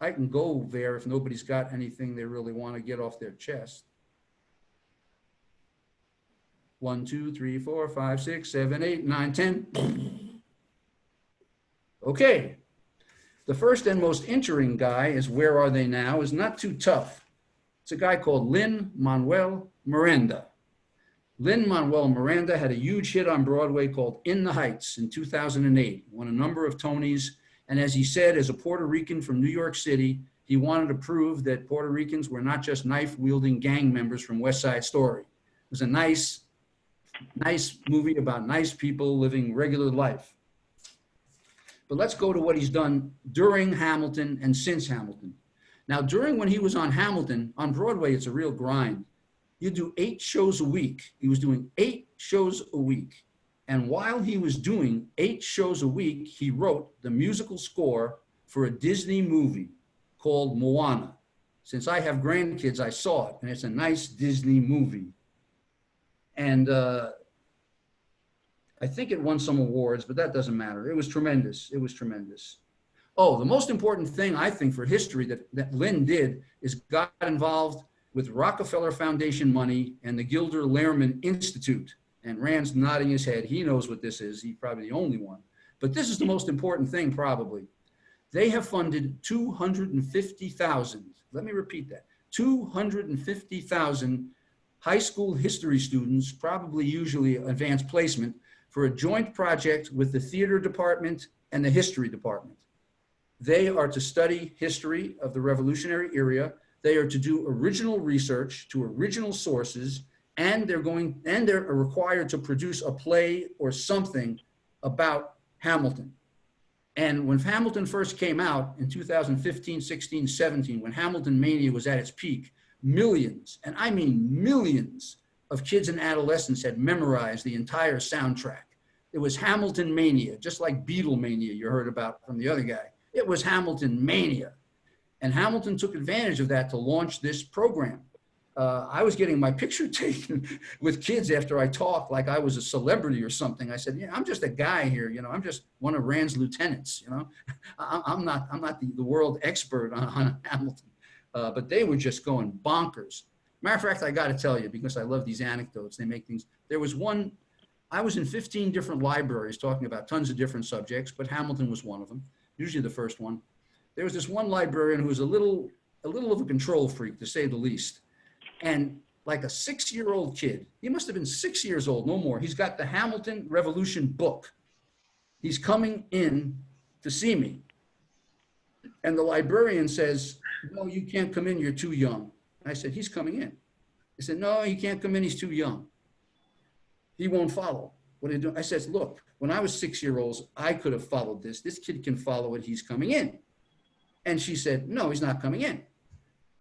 I can go there if nobody's got anything they really want to get off their chest. 1, 2, 3, 4, 5, 6, 7, 8, 9, 10. Okay. The first and most interesting guy is where are they now is not too tough. It's a guy called Lin-Manuel Miranda. Lin-Manuel Miranda had a huge hit on Broadway called In the Heights in 2008, won a number of Tonys. And as he said, as a Puerto Rican from New York City, he wanted to prove that Puerto Ricans were not just knife-wielding gang members from West Side Story. It was a nice movie about nice people living regular life. But let's go to what he's done during Hamilton and since Hamilton. Now, during when he was on Hamilton, on Broadway, it's a real grind. You do 8 shows a week. He was doing 8 shows a week. And while he was doing 8 shows a week, he wrote the musical score for a Disney movie called Moana. Since I have grandkids, I saw it, and it's a nice Disney movie. And I think it won some awards, but that doesn't matter. It was tremendous. It was tremendous. Oh, the most important thing, I think, for history that Lynn did is got involved with Rockefeller Foundation money and the Gilder Lehrman Institute. And Rand's nodding his head. He knows what this is. He's probably the only one. But this is the most important thing, probably. They have funded 250,000. Let me repeat that. 250,000 high school history students, probably usually advanced placement, for a joint project with the theater department and the history department. They are to study history of the Revolutionary era. They are to do original research to original sources, and they're required to produce a play or something about Hamilton. And when Hamilton first came out in 2015, 16, 17, when Hamilton Mania was at its peak, millions, and I mean millions, of kids and adolescents had memorized the entire soundtrack. It was Hamilton Mania, just like Beatlemania you heard about from the other guy. It was Hamilton Mania. And Hamilton took advantage of that to launch this program. I was getting my picture taken with kids after I talked like I was a celebrity or something. I said, yeah, I'm just a guy here. You know, I'm just one of Rand's lieutenants. You know, I'm not the world expert on Hamilton. But they were just going bonkers. Matter of fact, I got to tell you, because I love these anecdotes, they make things. There was one, I was in 15 different libraries talking about tons of different subjects, but Hamilton was one of them, usually the first one. There was this one librarian who was a little of a control freak, to say the least. And like a 6-year-old kid, he must have been 6 years old, no more. He's got the Hamilton Revolution book. He's coming in to see me. And the librarian says, no, you can't come in, you're too young. I said, he's coming in. He said, no, he can't come in, he's too young. He won't follow. What are you doing? I said, look, when I was 6-year-old, I could have followed this. This kid can follow it, he's coming in. And she said, no, he's not coming in.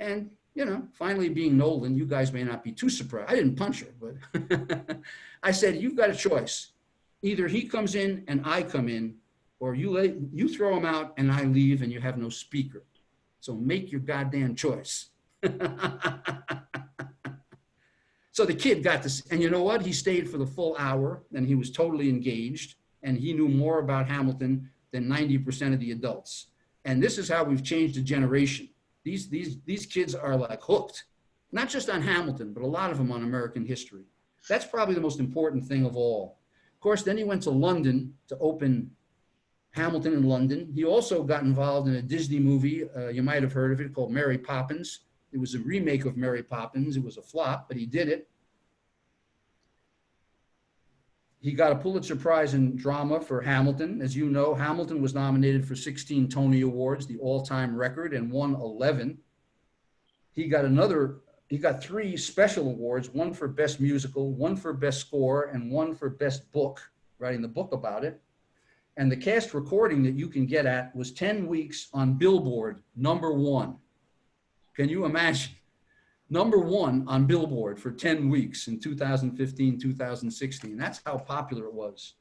And, you know, finally being Nolan, you guys may not be too surprised. I didn't punch her, but I said, you've got a choice. Either he comes in and I come in, or you throw him out and I leave and you have no speaker. So make your goddamn choice. So the kid got this, and you know what? He stayed for the full hour, and he was totally engaged, and he knew more about Hamilton than 90% of the adults. And this is how we've changed a generation. These kids are like hooked, not just on Hamilton, but a lot of them on American history. That's probably the most important thing of all. Of course, then he went to London to open Hamilton in London. He also got involved in a Disney movie, you might have heard of it, called Mary Poppins. It was a remake of Mary Poppins. It was a flop, but he did it. He got a Pulitzer Prize in drama for Hamilton. As you know, Hamilton was nominated for 16 Tony Awards, the all-time record, and won 11. He got 3 special awards, one for Best Musical, one for Best Score, and one for Best Book, writing the book about it. And the cast recording that you can get at was 10 weeks on Billboard, #1. Can you imagine? #1 on Billboard for 10 weeks in 2015, 2016. That's how popular it was.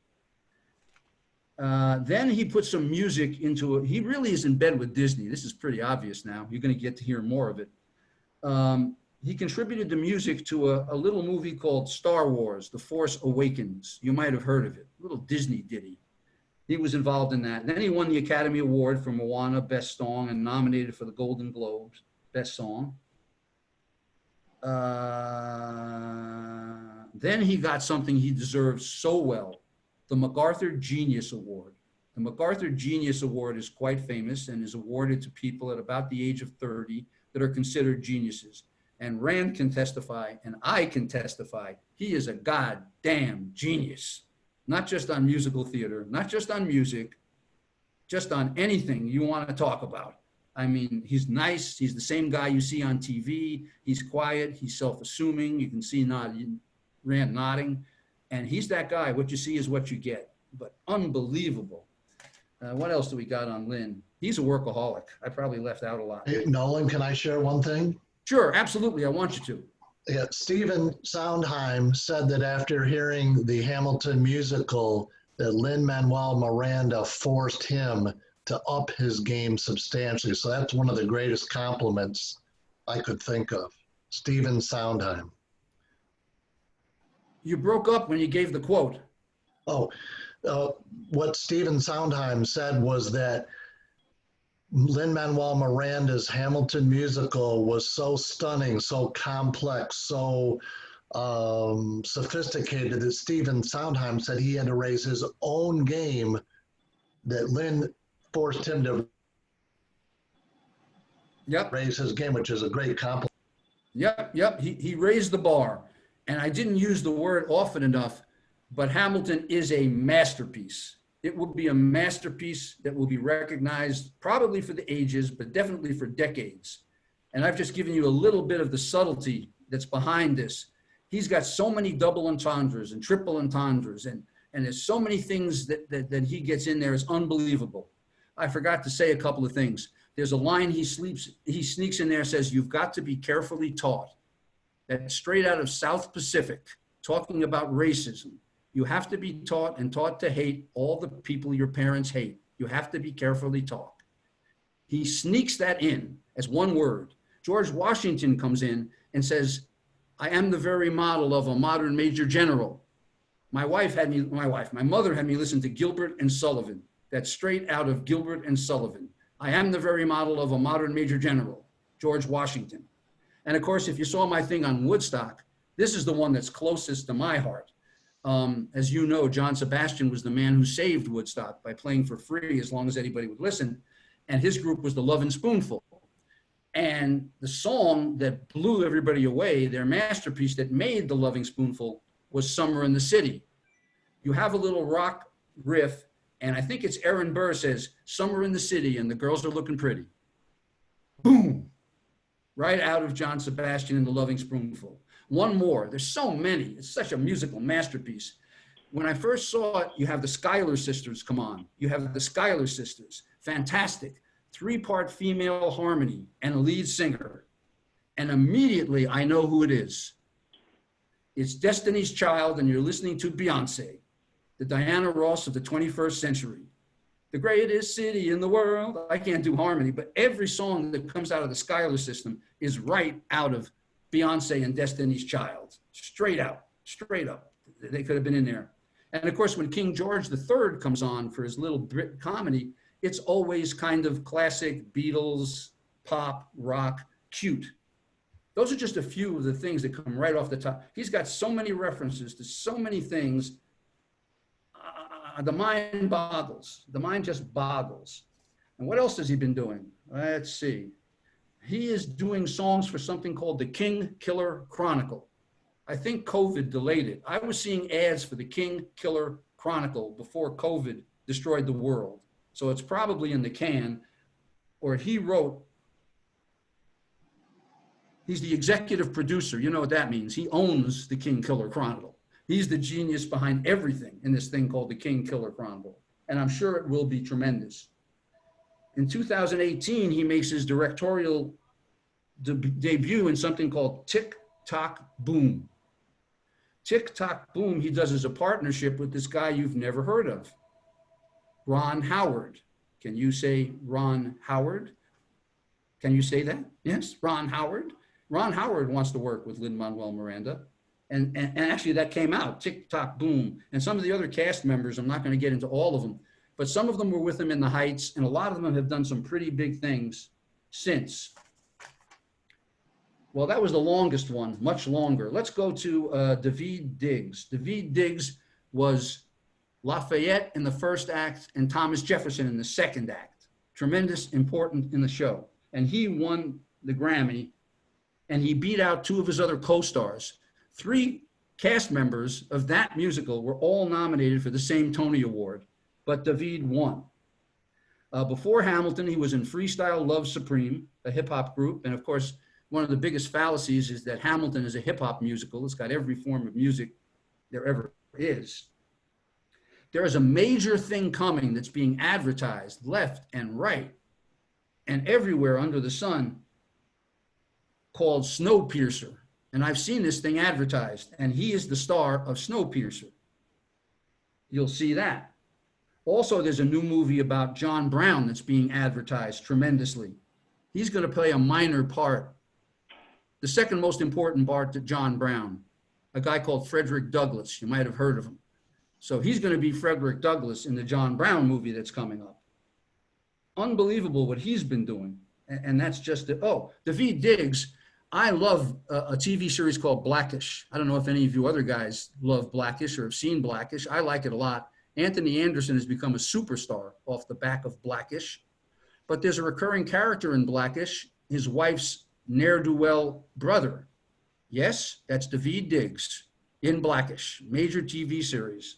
Then he put some music into it. He really is in bed with Disney. This is pretty obvious now. You're going to get to hear more of it. He contributed the music to a little movie called Star Wars, The Force Awakens. You might have heard of it. A little Disney ditty. He was involved in that. Then he won the Academy Award for Moana, Best Song, and nominated for the Golden Globes, Best Song. Then he got something he deserved so well, the MacArthur Genius Award. The MacArthur Genius Award is quite famous and is awarded to people at about the age of 30 that are considered geniuses. And Rand can testify, and I can testify, he is a goddamn genius. Not just on musical theater, not just on music, just on anything you want to talk about. I mean, he's nice. He's the same guy you see on TV. He's quiet. He's self-assuming. You can see Rand nodding. And he's that guy. What you see is what you get. But unbelievable. What else do we got on Lynn? He's a workaholic. I probably left out a lot. Hey, Nolan, can I share one thing? Sure, absolutely. I want you to. Yeah, Stephen Sondheim said that after hearing the Hamilton musical, that Lin-Manuel Miranda forced him to up his game substantially. So that's one of the greatest compliments I could think of. Stephen Sondheim. You broke up when you gave the quote. What Stephen Sondheim said was that Lin-Manuel Miranda's Hamilton musical was so stunning, so complex, so sophisticated that Stephen Sondheim said he had to raise his own game, that Lin forced him to raise his game, which is a great compliment. Yep. He raised the bar. And I didn't use the word often enough, but Hamilton is a masterpiece. It will be a masterpiece that will be recognized probably for the ages, but definitely for decades. And I've just given you a little bit of the subtlety that's behind this. He's got so many double entendres and triple entendres, and there's so many things that he gets in there is unbelievable. I forgot to say a couple of things. There's a line he sneaks in there, says, you've got to be carefully taught. That's straight out of South Pacific, talking about racism. You have to be taught and taught to hate all the people your parents hate. You have to be carefully taught. He sneaks that in as one word. George Washington comes in and says, I am the very model of a modern major general. My mother had me listen to Gilbert and Sullivan. That's straight out of Gilbert and Sullivan. I am the very model of a modern major general, George Washington. And of course, if you saw my thing on Woodstock, this is the one that's closest to my heart. As you know, John Sebastian was the man who saved Woodstock by playing for free as long as anybody would listen. And his group was the Lovin' Spoonful. And the song that blew everybody away, their masterpiece that made the Lovin' Spoonful, was Summer in the City. You have a little rock riff, and I think it's Aaron Burr says, Summer in the City, and the girls are looking pretty. Boom! Right out of John Sebastian and the Lovin' Spoonful. One more. There's so many. It's such a musical masterpiece. When I first saw it, you have the Schuyler sisters come on. You have the Schuyler sisters. Fantastic. 3-part female harmony and a lead singer. And immediately I know who it is. It's Destiny's Child, and you're listening to Beyonce, the Diana Ross of the 21st century. The greatest city in the world. I can't do harmony, but every song that comes out of the Schuyler system is right out of Beyonce and Destiny's Child. Straight out, straight up. They could have been in there. And of course, when King George III comes on for his little Brit comedy, it's always kind of classic Beatles, pop, rock, cute. Those are just a few of the things that come right off the top. He's got so many references to so many things. The mind boggles. The mind just boggles. And what else has he been doing? Let's see. He is doing songs for something called the King Killer Chronicle. I think COVID delayed it. I was seeing ads for the King Killer Chronicle before COVID destroyed the world. So it's probably in the can, or he wrote. He's the executive producer. You know what that means. He owns the King Killer Chronicle. He's the genius behind everything in this thing called the King Killer Chronicle. And I'm sure it will be tremendous. In 2018, he makes his directorial debut in something called Tick Tock Boom. Tick Tock Boom, he does as a partnership with this guy you've never heard of, Ron Howard. Can you say Ron Howard? Can you say that? Yes, Ron Howard. Ron Howard wants to work with Lin-Manuel Miranda. And actually that came out, Tick Tock Boom. And some of the other cast members, I'm not going to get into all of them, but some of them were with him in the Heights, and a lot of them have done some pretty big things since. Well, that was the longest one, much longer. Let's go to David Diggs. David Diggs was Lafayette in the first act and Thomas Jefferson in the second act. Tremendous, important in the show. And he won the Grammy, and he beat out 2 of his other co-stars. 3 cast members of that musical were all nominated for the same Tony Award, but David won. Before Hamilton, he was in Freestyle Love Supreme, a hip-hop group. And of course, one of the biggest fallacies is that Hamilton is a hip-hop musical. It's got every form of music there ever is. There is a major thing coming that's being advertised left and right and everywhere under the sun called Snowpiercer. And I've seen this thing advertised, and he is the star of Snowpiercer. You'll see that. Also, there's a new movie about John Brown that's being advertised tremendously. He's going to play a minor part, the second most important part to John Brown, a guy called Frederick Douglass. You might have heard of him. So he's going to be Frederick Douglass in the John Brown movie that's coming up. Unbelievable what he's been doing. And that's just it. Oh, David Diggs. I love a TV series called Blackish. I don't know if any of you other guys love Blackish or have seen Blackish. I like it a lot. Anthony Anderson has become a superstar off the back of Blackish. But there's a recurring character in Blackish, his wife's ne'er-do-well brother. Yes, that's David Diggs in Blackish, major TV series.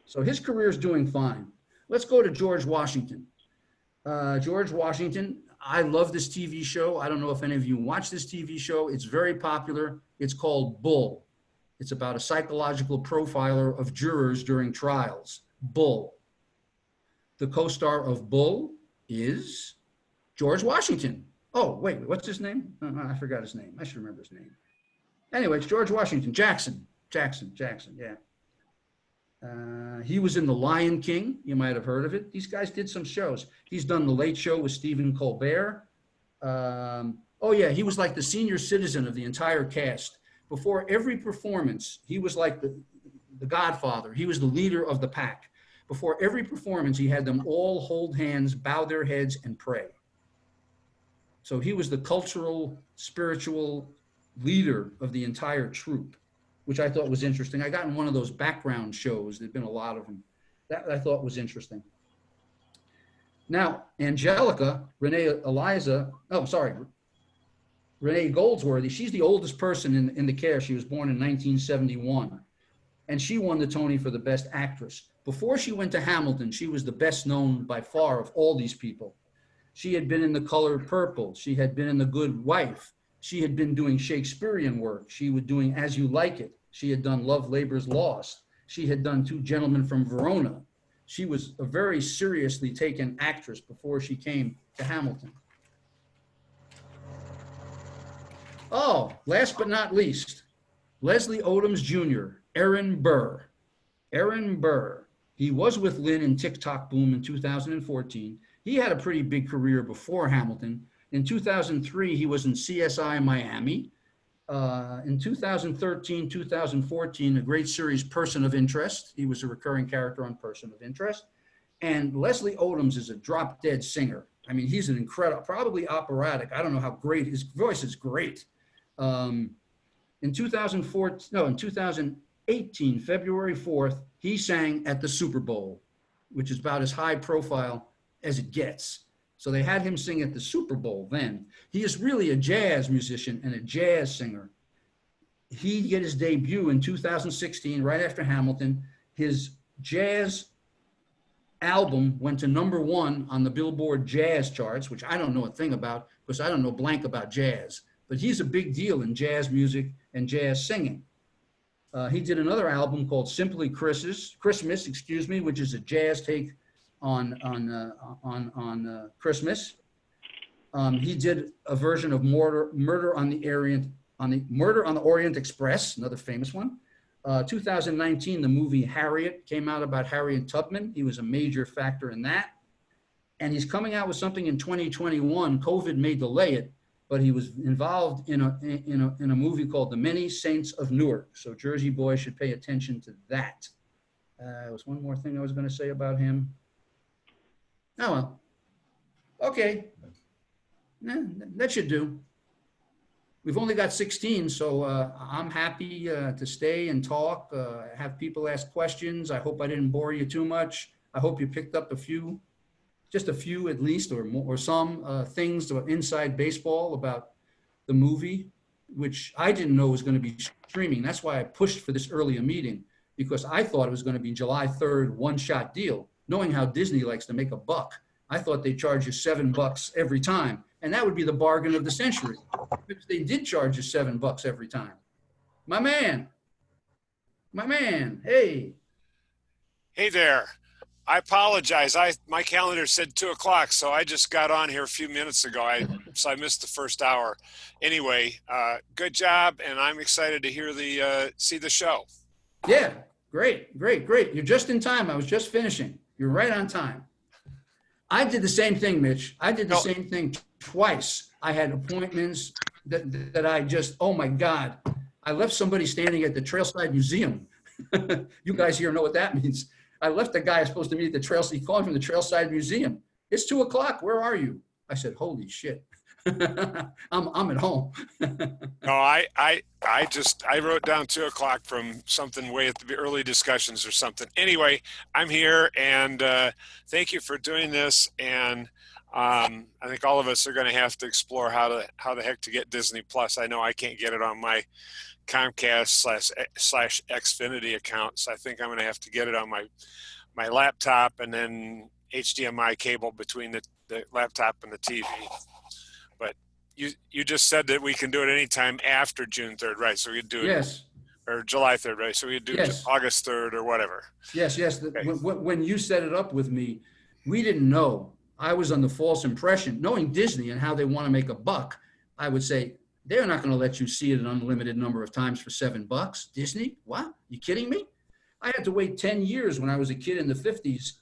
So his career is doing fine. Let's go to George Washington. George Washington, I love this TV show. I don't know if any of you watch this TV show. It's very popular. It's called Bull. It's about a psychological profiler of jurors during trials. Bull. The co-star of Bull is George Washington. Oh, wait, what's his name? I forgot his name. I should remember his name. Anyway, it's George Washington. Jackson, yeah. He was in The Lion King. You might have heard of it. These guys did some shows. He's done The Late Show with Stephen Colbert. Oh yeah, he was like the senior citizen of the entire cast. Before every performance, he was like the godfather. He was the leader of the pack. Before every performance, he had them all hold hands, bow their heads, and pray. So he was the cultural, spiritual leader of the entire troupe, which I thought was interesting. I got in one of those background shows. There'd been a lot of them. That I thought was interesting. Now, Angelica, Renee Goldsworthy, she's the oldest person in the cast. She was born in 1971. And she won the Tony for the Best Actress. Before she went to Hamilton, she was the best known by far of all these people. She had been in The Color Purple. She had been in The Good Wife. She had been doing Shakespearean work. She was doing As You Like It. She had done Love, Labor's Lost. She had done Two Gentlemen from Verona. She was a very seriously taken actress before she came to Hamilton. Oh, last but not least, Leslie Odoms Jr., Aaron Burr. Aaron Burr. He was with Lynn in TikTok Boom in 2014. He had a pretty big career before Hamilton. In 2003, he was in CSI Miami. In 2013, 2014, a great series, Person of Interest. He was a recurring character on Person of Interest. And Leslie Odoms is a drop-dead singer. I mean, he's an incredible, probably operatic. I don't know how great, his voice is great. In 2018, February 4th, he sang at the Super Bowl, which is about as high profile as it gets. So they had him sing at the Super Bowl then. He is really a jazz musician and a jazz singer. He did his debut in 2016, right after Hamilton. His jazz album went to #1 on the Billboard Jazz charts, which I don't know a thing about because I don't know blank about jazz. But he's a big deal in jazz music and jazz singing. He did another album called Simply Christmas, which is a jazz take on Christmas. He did a version of Murder on the Orient Express, another famous one. 2019, the movie Harriet came out about Harriet Tubman. He was a major factor in that. And he's coming out with something in 2021. COVID may delay it, but he was involved in a movie called The Many Saints of Newark. So Jersey boys should pay attention to that. There was one more thing I was going to say about him. Oh, well. Okay. That should do. We've only got 16, so I'm happy to stay and talk, have people ask questions. I hope I didn't bore you too much. I hope you picked up just a few at least, or some things inside baseball about the movie, which I didn't know was going to be streaming. That's why I pushed for this earlier meeting, because I thought it was going to be July 3rd, one-shot deal. Knowing how Disney likes to make a buck, I thought they'd charge you $7 every time, and that would be the bargain of the century. If they did charge you $7 every time. My man, hey. Hey there. I apologize. My calendar said 2:00, so I just got on here a few minutes ago. So I missed the first hour. Anyway, good job, and I'm excited to hear see the show. Yeah, great. You're just in time. I was just finishing. You're right on time. I did the same thing, Mitch. I did the same thing twice. I had appointments that I just, oh my God. I left somebody standing at the Trailside Museum. You guys here know what that means. I left the guy I was supposed to meet at the Trailside. He called from the Trailside Museum. It's 2:00. Where are you? I said, holy shit. I'm at home. No, I wrote down 2:00 from something way at the early discussions or something. Anyway, I'm here, and thank you for doing this. And I think all of us are going to have to explore how the heck to get Disney Plus. I know I can't get it on my Comcast/Xfinity account, so I think I'm going to have to get it on my laptop and then HDMI cable between the laptop and the TV. But you just said that we can do it anytime after June 3rd, right? So we could do it, Yes. or July 3rd, right? So we could do Yes. August 3rd or whatever. Yes. Okay. When you set it up with me, we didn't know. I was under false impression. Knowing Disney and how they want to make a buck, I would say, they're not going to let you see it an unlimited number of times for $7. Disney? What? You kidding me? I had to wait 10 years when I was a kid in the 50s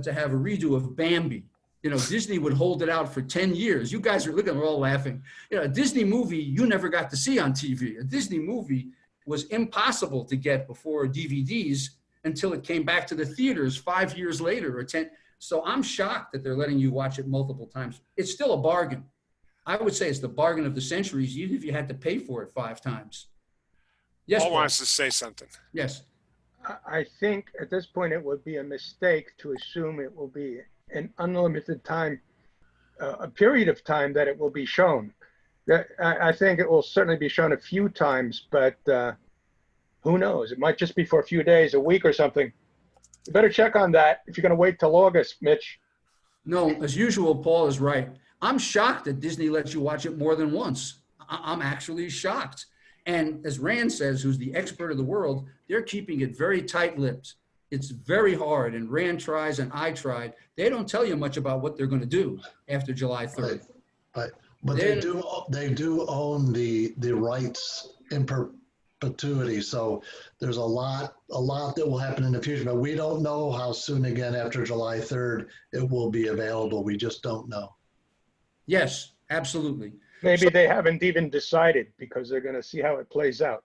to have a redo of Bambi. You know, Disney would hold it out for 10 years. You guys are looking, we're all laughing. You know, a Disney movie you never got to see on TV. A Disney movie was impossible to get before DVDs until it came back to the theaters 5 years later or 10. So I'm shocked that they're letting you watch it multiple times. It's still a bargain. I would say it's the bargain of the centuries, even if you had to pay for it 5 times. Yes, Paul Paul. wants to say something. Yes. I think at this point it would be a mistake to assume it will be an unlimited time, a period of time that it will be shown. I think it will certainly be shown a few times, but who knows? It might just be for a few days, a week or something. You better check on that if you're going to wait till August, Mitch. No, as usual, Paul is right. I'm shocked that Disney lets you watch it more than once. I'm actually shocked. And as Rand says, who's the expert of the world, they're keeping it very tight-lipped. It's very hard, and Rand tries and I tried. They don't tell you much about what they're going to do after July 3rd. But they do own the rights in perpetuity. So there's a lot that will happen in the future. But we don't know how soon again after July 3rd it will be available. We just don't know. Yes, absolutely. Maybe they haven't even decided because they're going to see how it plays out.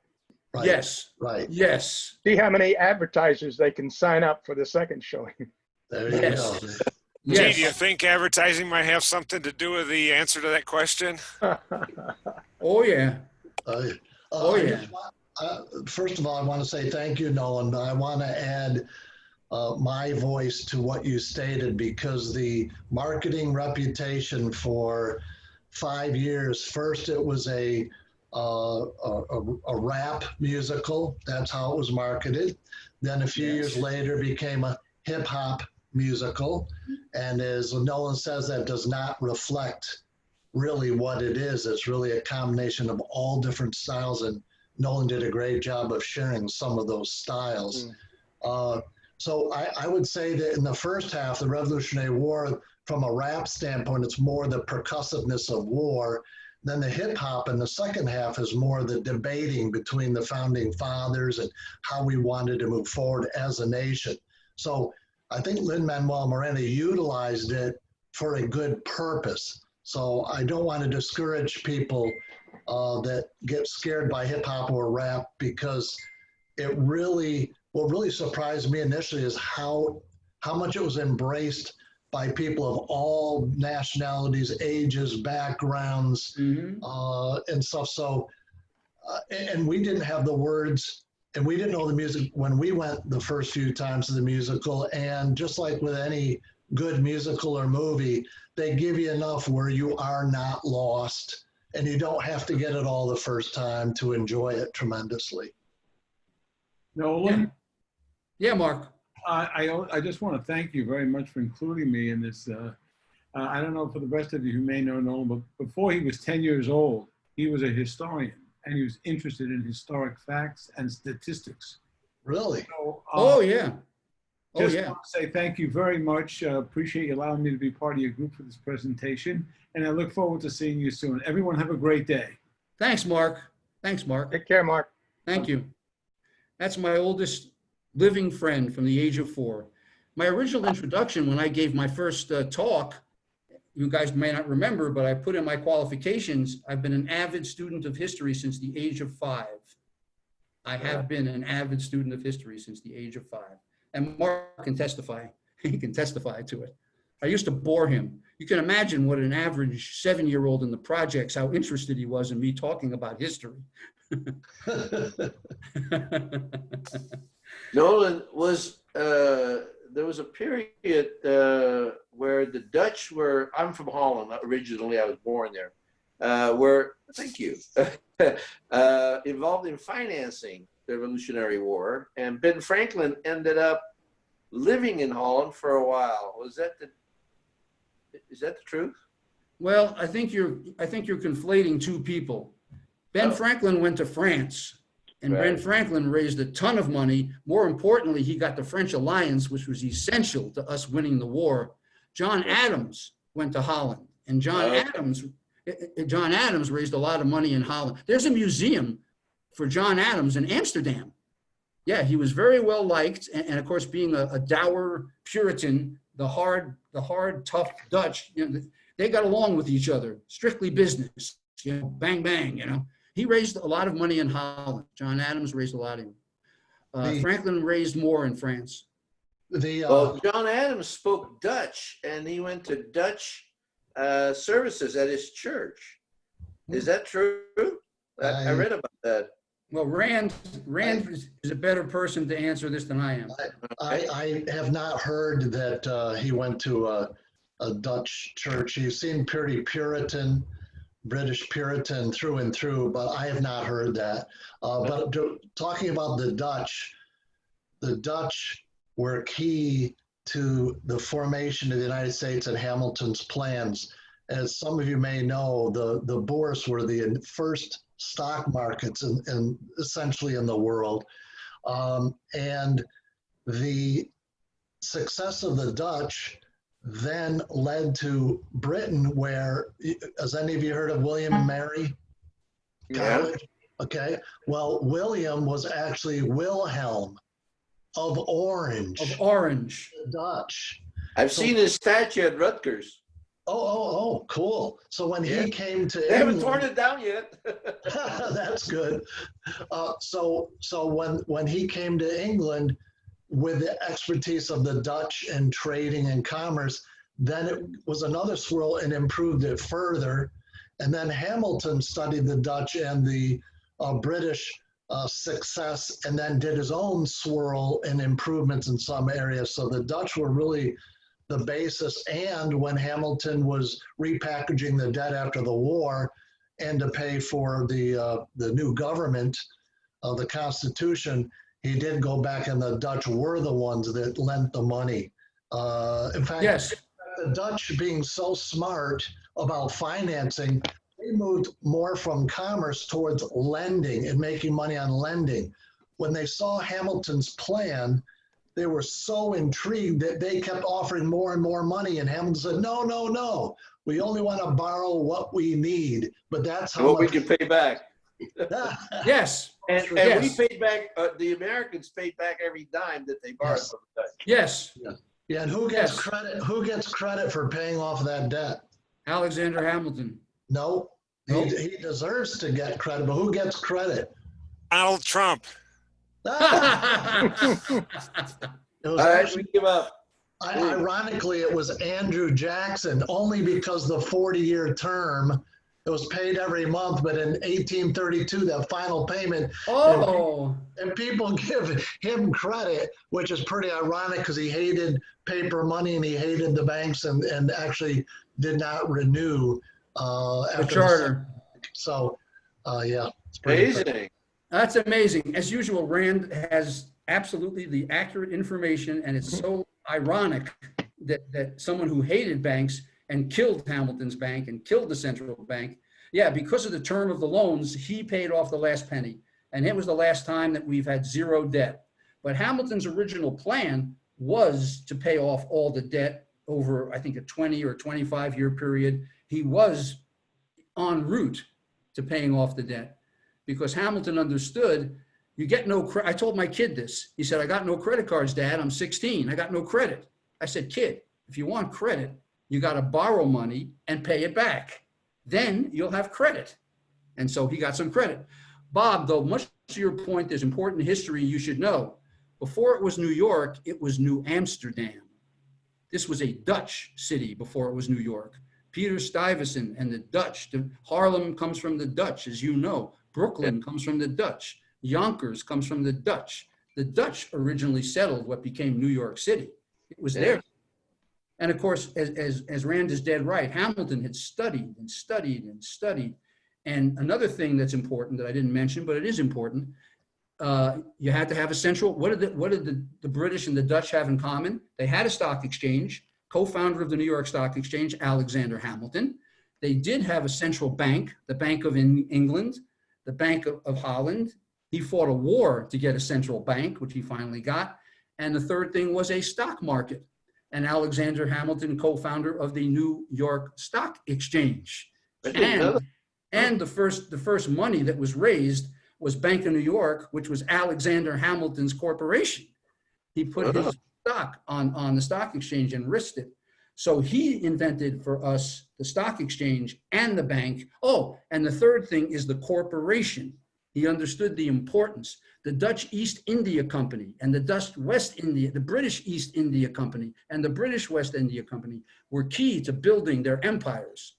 Right. Yes. Right. Yes. See how many advertisers they can sign up for the second showing. There you Yes. go. Yes. Gee, do you think advertising might have something to do with the answer to that question? Oh, yeah. Oh yeah. First of all, I want to say thank you, Nolan. But I want to add my voice to what you stated, because the marketing reputation for 5 years, first it was a rap musical. That's how it was marketed. Then a few years later became a hip hop musical. And as Nolan says, that does not reflect really what it is. It's really a combination of all different styles. And Nolan did a great job of sharing some of those styles. So I would say that in the first half, the Revolutionary War, from a rap standpoint, it's more the percussiveness of war. Then the hip hop in the second half is more the debating between the founding fathers and how we wanted to move forward as a nation. So I think Lin-Manuel Miranda utilized it for a good purpose. So I don't want to discourage people that get scared by hip hop or rap, because what really surprised me initially is how much it was embraced by people of all nationalities, ages, backgrounds, and stuff. So, and we didn't have the words, and we didn't know the music when we went the first few times to the musical. And just like with any good musical or movie, they give you enough where you are not lost, and you don't have to get it all the first time to enjoy it tremendously. Nolan? Yeah, Mark. I just want to thank you very much for including me in this. I don't know for the rest of you who may know Nolan, but before he was 10 years old, he was a historian, and he was interested in historic facts and statistics. Really? So, Oh, yeah. Oh, just yeah. want to say thank you very much. Appreciate you allowing me to be part of your group for this presentation, and I look forward to seeing you soon. Everyone have a great day. Thanks, Mark. Thanks, Mark. Take care, Mark. Thank you. That's my oldest living friend from the age of 4. My original introduction, when I gave my first talk, you guys may not remember, but I put in my qualifications, I've been an avid student of history since the age of 5. I have been an avid student of history since the age of 5. And Mark can testify. He can testify to it. I used to bore him. You can imagine what an average 7-year-old in the projects, how interested he was in me talking about history. Nolan was, there was a period where the Dutch were, I'm from Holland originally, I was born there, were, thank you, involved in financing the Revolutionary War. And Ben Franklin ended up living in Holland for a while. Is that the truth? Well, I think you're conflating two people. Ben Franklin went to France, and Ben Franklin raised a ton of money. More importantly, he got the French alliance, which was essential to us winning the war. John Adams went to Holland, and John Adams raised a lot of money in Holland. There's a museum for John Adams in Amsterdam. Yeah, he was very well liked, and of course, being a dour Puritan, the hard, tough Dutch, they got along with each other, strictly business, bang, bang, He raised a lot of money in Holland. John Adams raised a lot of money. Franklin raised more in France. Well, John Adams spoke Dutch, and he went to Dutch services at his church. Is that true? I read about that. Well, Rand is a better person to answer this than I am. I have not heard that he went to a Dutch church. He seemed pretty Puritan, British Puritan through and through, but I have not heard that. But talking about the Dutch were key to the formation of the United States and Hamilton's plans. As some of you may know, the Bourse were the first stock markets in essentially in the world. And the success of the Dutch then led to Britain, where, has any of you heard of William and Mary College? Okay, well, William was actually Wilhelm of Orange. Of Orange. Dutch. I've seen his statue at Rutgers. Oh, cool. So when he came to They haven't torn it down yet. That's good. So when he came to England with the expertise of the Dutch in trading and commerce, then it was another swirl and improved it further. And then Hamilton studied the Dutch and the British success, and then did his own swirl and improvements in some areas. So the Dutch were really the basis. And when Hamilton was repackaging the debt after the war and to pay for the new government, the Constitution, he did go back, and the Dutch were the ones that lent the money. In fact, yes, the Dutch, being so smart about financing, they moved more from commerce towards lending and making money on lending. When they saw Hamilton's plan, they were so intrigued that they kept offering more and more money. And Hamilton said, no, we only want to borrow what we need. But that's how we can pay back. Yes. And yes. we paid back, the Americans paid back every dime that they borrowed from the Dutch. Yes. Yeah, and who gets credit? Who gets credit for paying off that debt? Alexander Hamilton. No, he deserves to get credit, but who gets credit? Donald Trump. It was All right, actually, we give up. ironically, it was Andrew Jackson, only because the 40-year term, it was paid every month, but in 1832, that final payment, and people give him credit, which is pretty ironic because he hated paper money and he hated the banks and actually did not renew the charter. So, yeah. It's Amazing. That's amazing. As usual, Rand has absolutely the accurate information, and it's so ironic that someone who hated banks and killed Hamilton's bank and killed the central bank, because of the term of the loans, he paid off the last penny. And it was the last time that we've had zero debt. But Hamilton's original plan was to pay off all the debt over, I think, a 20 or 25-year period. He was en route to paying off the debt, because Hamilton understood you get no credit. I told my kid this. He said, I got no credit cards, Dad. I'm 16. I got no credit. I said, kid, if you want credit, you got to borrow money and pay it back. Then you'll have credit. And so he got some credit. Bob, though, much to your point, there's important history you should know. Before it was New York, it was New Amsterdam. This was a Dutch city before it was New York. Peter Stuyvesant and the Dutch. Harlem comes from the Dutch, as you know. Brooklyn comes from the Dutch. Yonkers comes from the Dutch. The Dutch originally settled what became New York City. It was there. And of course, as Rand is dead right, Hamilton had studied and studied and studied. And another thing that's important that I didn't mention, but it is important, you had to have a central, what did the British and the Dutch have in common? They had a stock exchange. Co-founder of the New York Stock Exchange, Alexander Hamilton. They did have a central bank, the Bank of England, the Bank of Holland. He fought a war to get a central bank, which he finally got. And the third thing was a stock market. And Alexander Hamilton, co-founder of the New York Stock Exchange. And the first money that was raised was Bank of New York, which was Alexander Hamilton's corporation. He put stock on the stock exchange and risked it. So he invented for us the stock exchange and the bank. Oh, and the third thing is the corporation. He understood the importance. The Dutch East India Company and the British East India Company and the British West India Company were key to building their empires.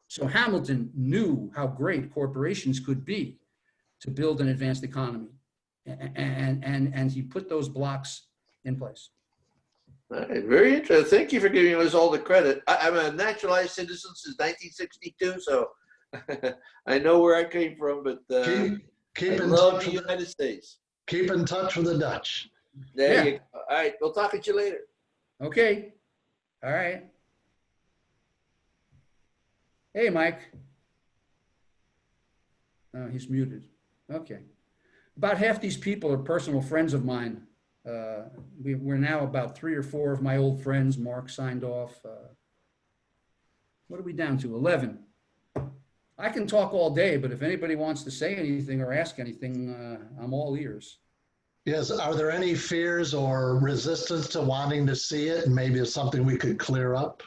So Hamilton knew how great corporations could be to build an advanced economy. And he put those blocks in place. All right, very interesting. Thank you for giving us all the credit. I'm a naturalized citizen since 1962, so I know where I came from, but keep I in love touch the with United States. keep in touch with the Dutch. There Yeah. you go. All right, we'll talk at you later. Okay. All right. Hey, Mike. He's muted. Okay. About half these people are personal friends of mine. We're now about 3 or 4 of my old friends. Mark signed off. What are we down to? 11. I can talk all day, but if anybody wants to say anything or ask anything, I'm all ears. Yes, are there any fears or resistance to wanting to see it? And maybe it's something we could clear up?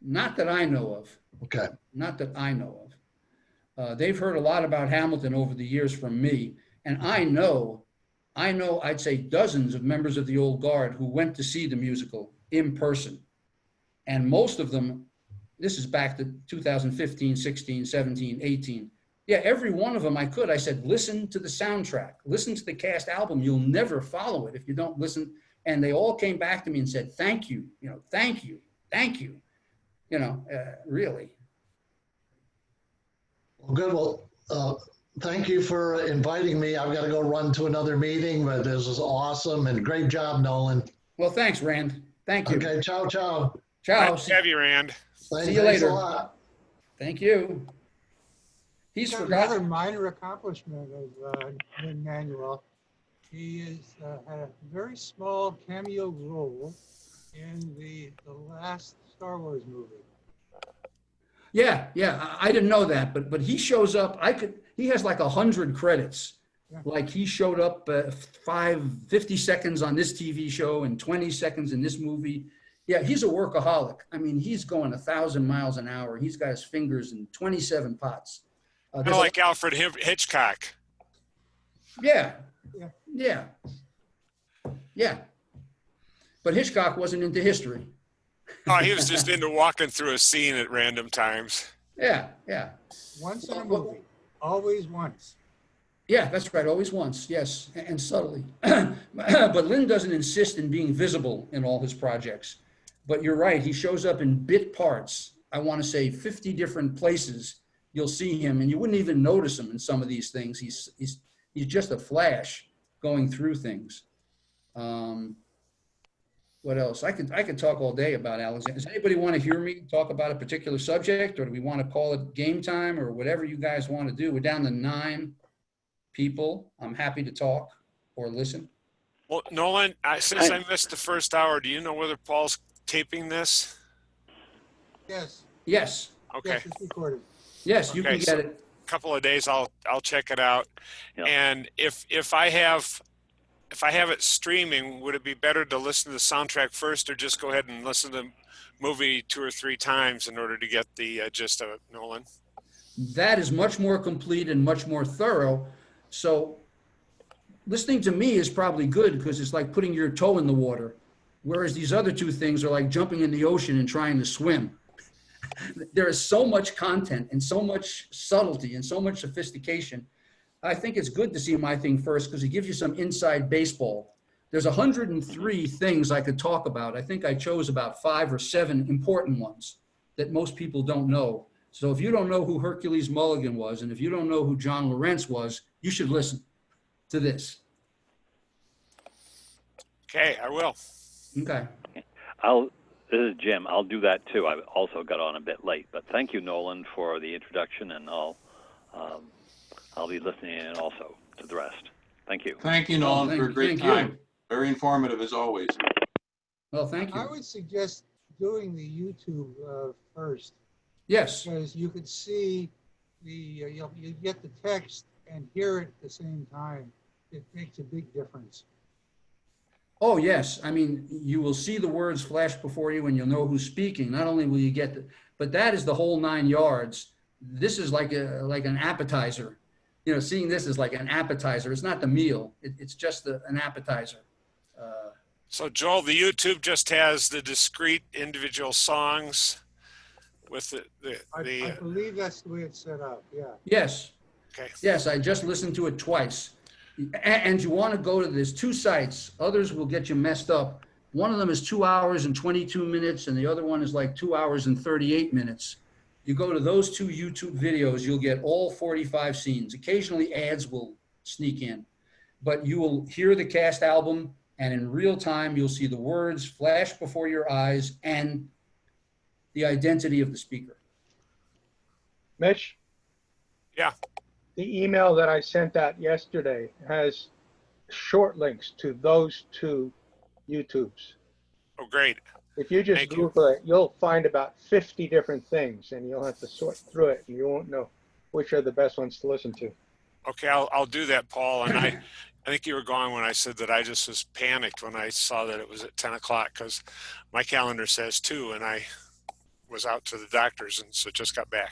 Not that I know of. Okay. Not that I know of. They've heard a lot about Hamilton over the years from me, and I know, I'd say dozens of members of the old guard who went to see the musical in person. And most of them, this is back to 2015, 16, 17, 18. Yeah, every one of them I said, listen to the soundtrack, listen to the cast album. You'll never follow it if you don't listen. And they all came back to me and said, thank you, thank you, thank you, really. Well, good. Well, thank you for inviting me. I've got to go run to another meeting, but this is awesome and great job, Nolan. Well, thanks, Rand. Thank you. Okay, ciao, ciao. Ciao. Nice to have you, Rand. See you Thanks later. a lot. Thank you. He's Another forgotten. minor accomplishment of Lin-Manuel. He had a very small cameo role in the last Star Wars movie. Yeah, I didn't know that, but he shows up. He has like 100 credits. Yeah. Like he showed up 50 seconds on this TV show and 20 seconds in this movie. Yeah, he's a workaholic. I mean, he's going 1,000 miles an hour. He's got his fingers in 27 pots. Kind of like Alfred Hitchcock. Yeah. Yeah. But Hitchcock wasn't into history. Oh, he was just into walking through a scene at random times. Yeah. Once in a movie, always once. Yeah, that's right. Always once. Yes, and subtly. But Lin doesn't insist in being visible in all his projects. But you're right. He shows up in bit parts. I want to say 50 different places. You'll see him, and you wouldn't even notice him in some of these things. He's just a flash going through things. What else? I could talk all day about Alexander. Does anybody want to hear me talk about a particular subject, or do we want to call it game time, or whatever you guys want to do? We're down to 9 people. I'm happy to talk or listen. Well, Nolan, since I missed the first hour, do you know whether Paul's taping this? Yes. Yes. Okay. Yes, it's recorded. Yes, you Okay, can so- get it. Couple of days, I'll check it out. Yeah. And if I have it streaming, would it be better to listen to the soundtrack first, or just go ahead and listen to the movie 2 or 3 times in order to get the gist of it, Nolan? That is much more complete and much more thorough. So listening to me is probably good because it's like putting your toe in the water, whereas these other 2 things are like jumping in the ocean and trying to swim. There is so much content and so much subtlety and so much sophistication. I think it's good to see my thing first because it gives you some inside baseball. There's 103 things I could talk about. I think I chose about 5 or 7 important ones that most people don't know. So if you don't know who Hercules Mulligan was, and if you don't know who John Laurence was, you should listen to this. Okay, I will. Okay. This is Jim. I'll do that too. I also got on a bit late, but thank you, Nolan, for the introduction, and I'll be listening in also to the rest. Thank you. Thank you, Nolan, for a great thank you. time. Very informative as always. Well, thank I you. would suggest doing the YouTube first, Yes. because you could see you get the text and hear it at the same time. It makes a big difference. Oh, yes. I mean, you will see the words flash before you and you'll know who's speaking. Not only will you get the, but that is the whole 9 yards. This is like an appetizer. You know, seeing this is like an appetizer. It's not the meal. It's just an appetizer. So Joel, the YouTube just has the discrete individual songs with I believe that's the way it's set up, yeah. Yes. Okay. Yes, I just listened to it twice. And you want to go to, there's 2 sites. Others will get you messed up. One of them is 2 hours and 22 minutes, and the other one is like 2 hours and 38 minutes. You go to those 2 YouTube videos, you'll get all 45 scenes. Occasionally ads will sneak in, but you will hear the cast album, and in real time, you'll see the words flash before your eyes and the identity of the speaker. Mitch? Yeah. The email that I sent out yesterday has short links to those 2 YouTubes. Oh, great. If you just Thank you. Google it, you'll find about 50 different things, and you'll have to sort through it, and you won't know which are the best ones to listen to. Okay, I'll do that, Paul. And I think you were gone when I said that I just was panicked when I saw that it was at 10 o'clock because my calendar says 2, and I was out to the doctor's and so just got back.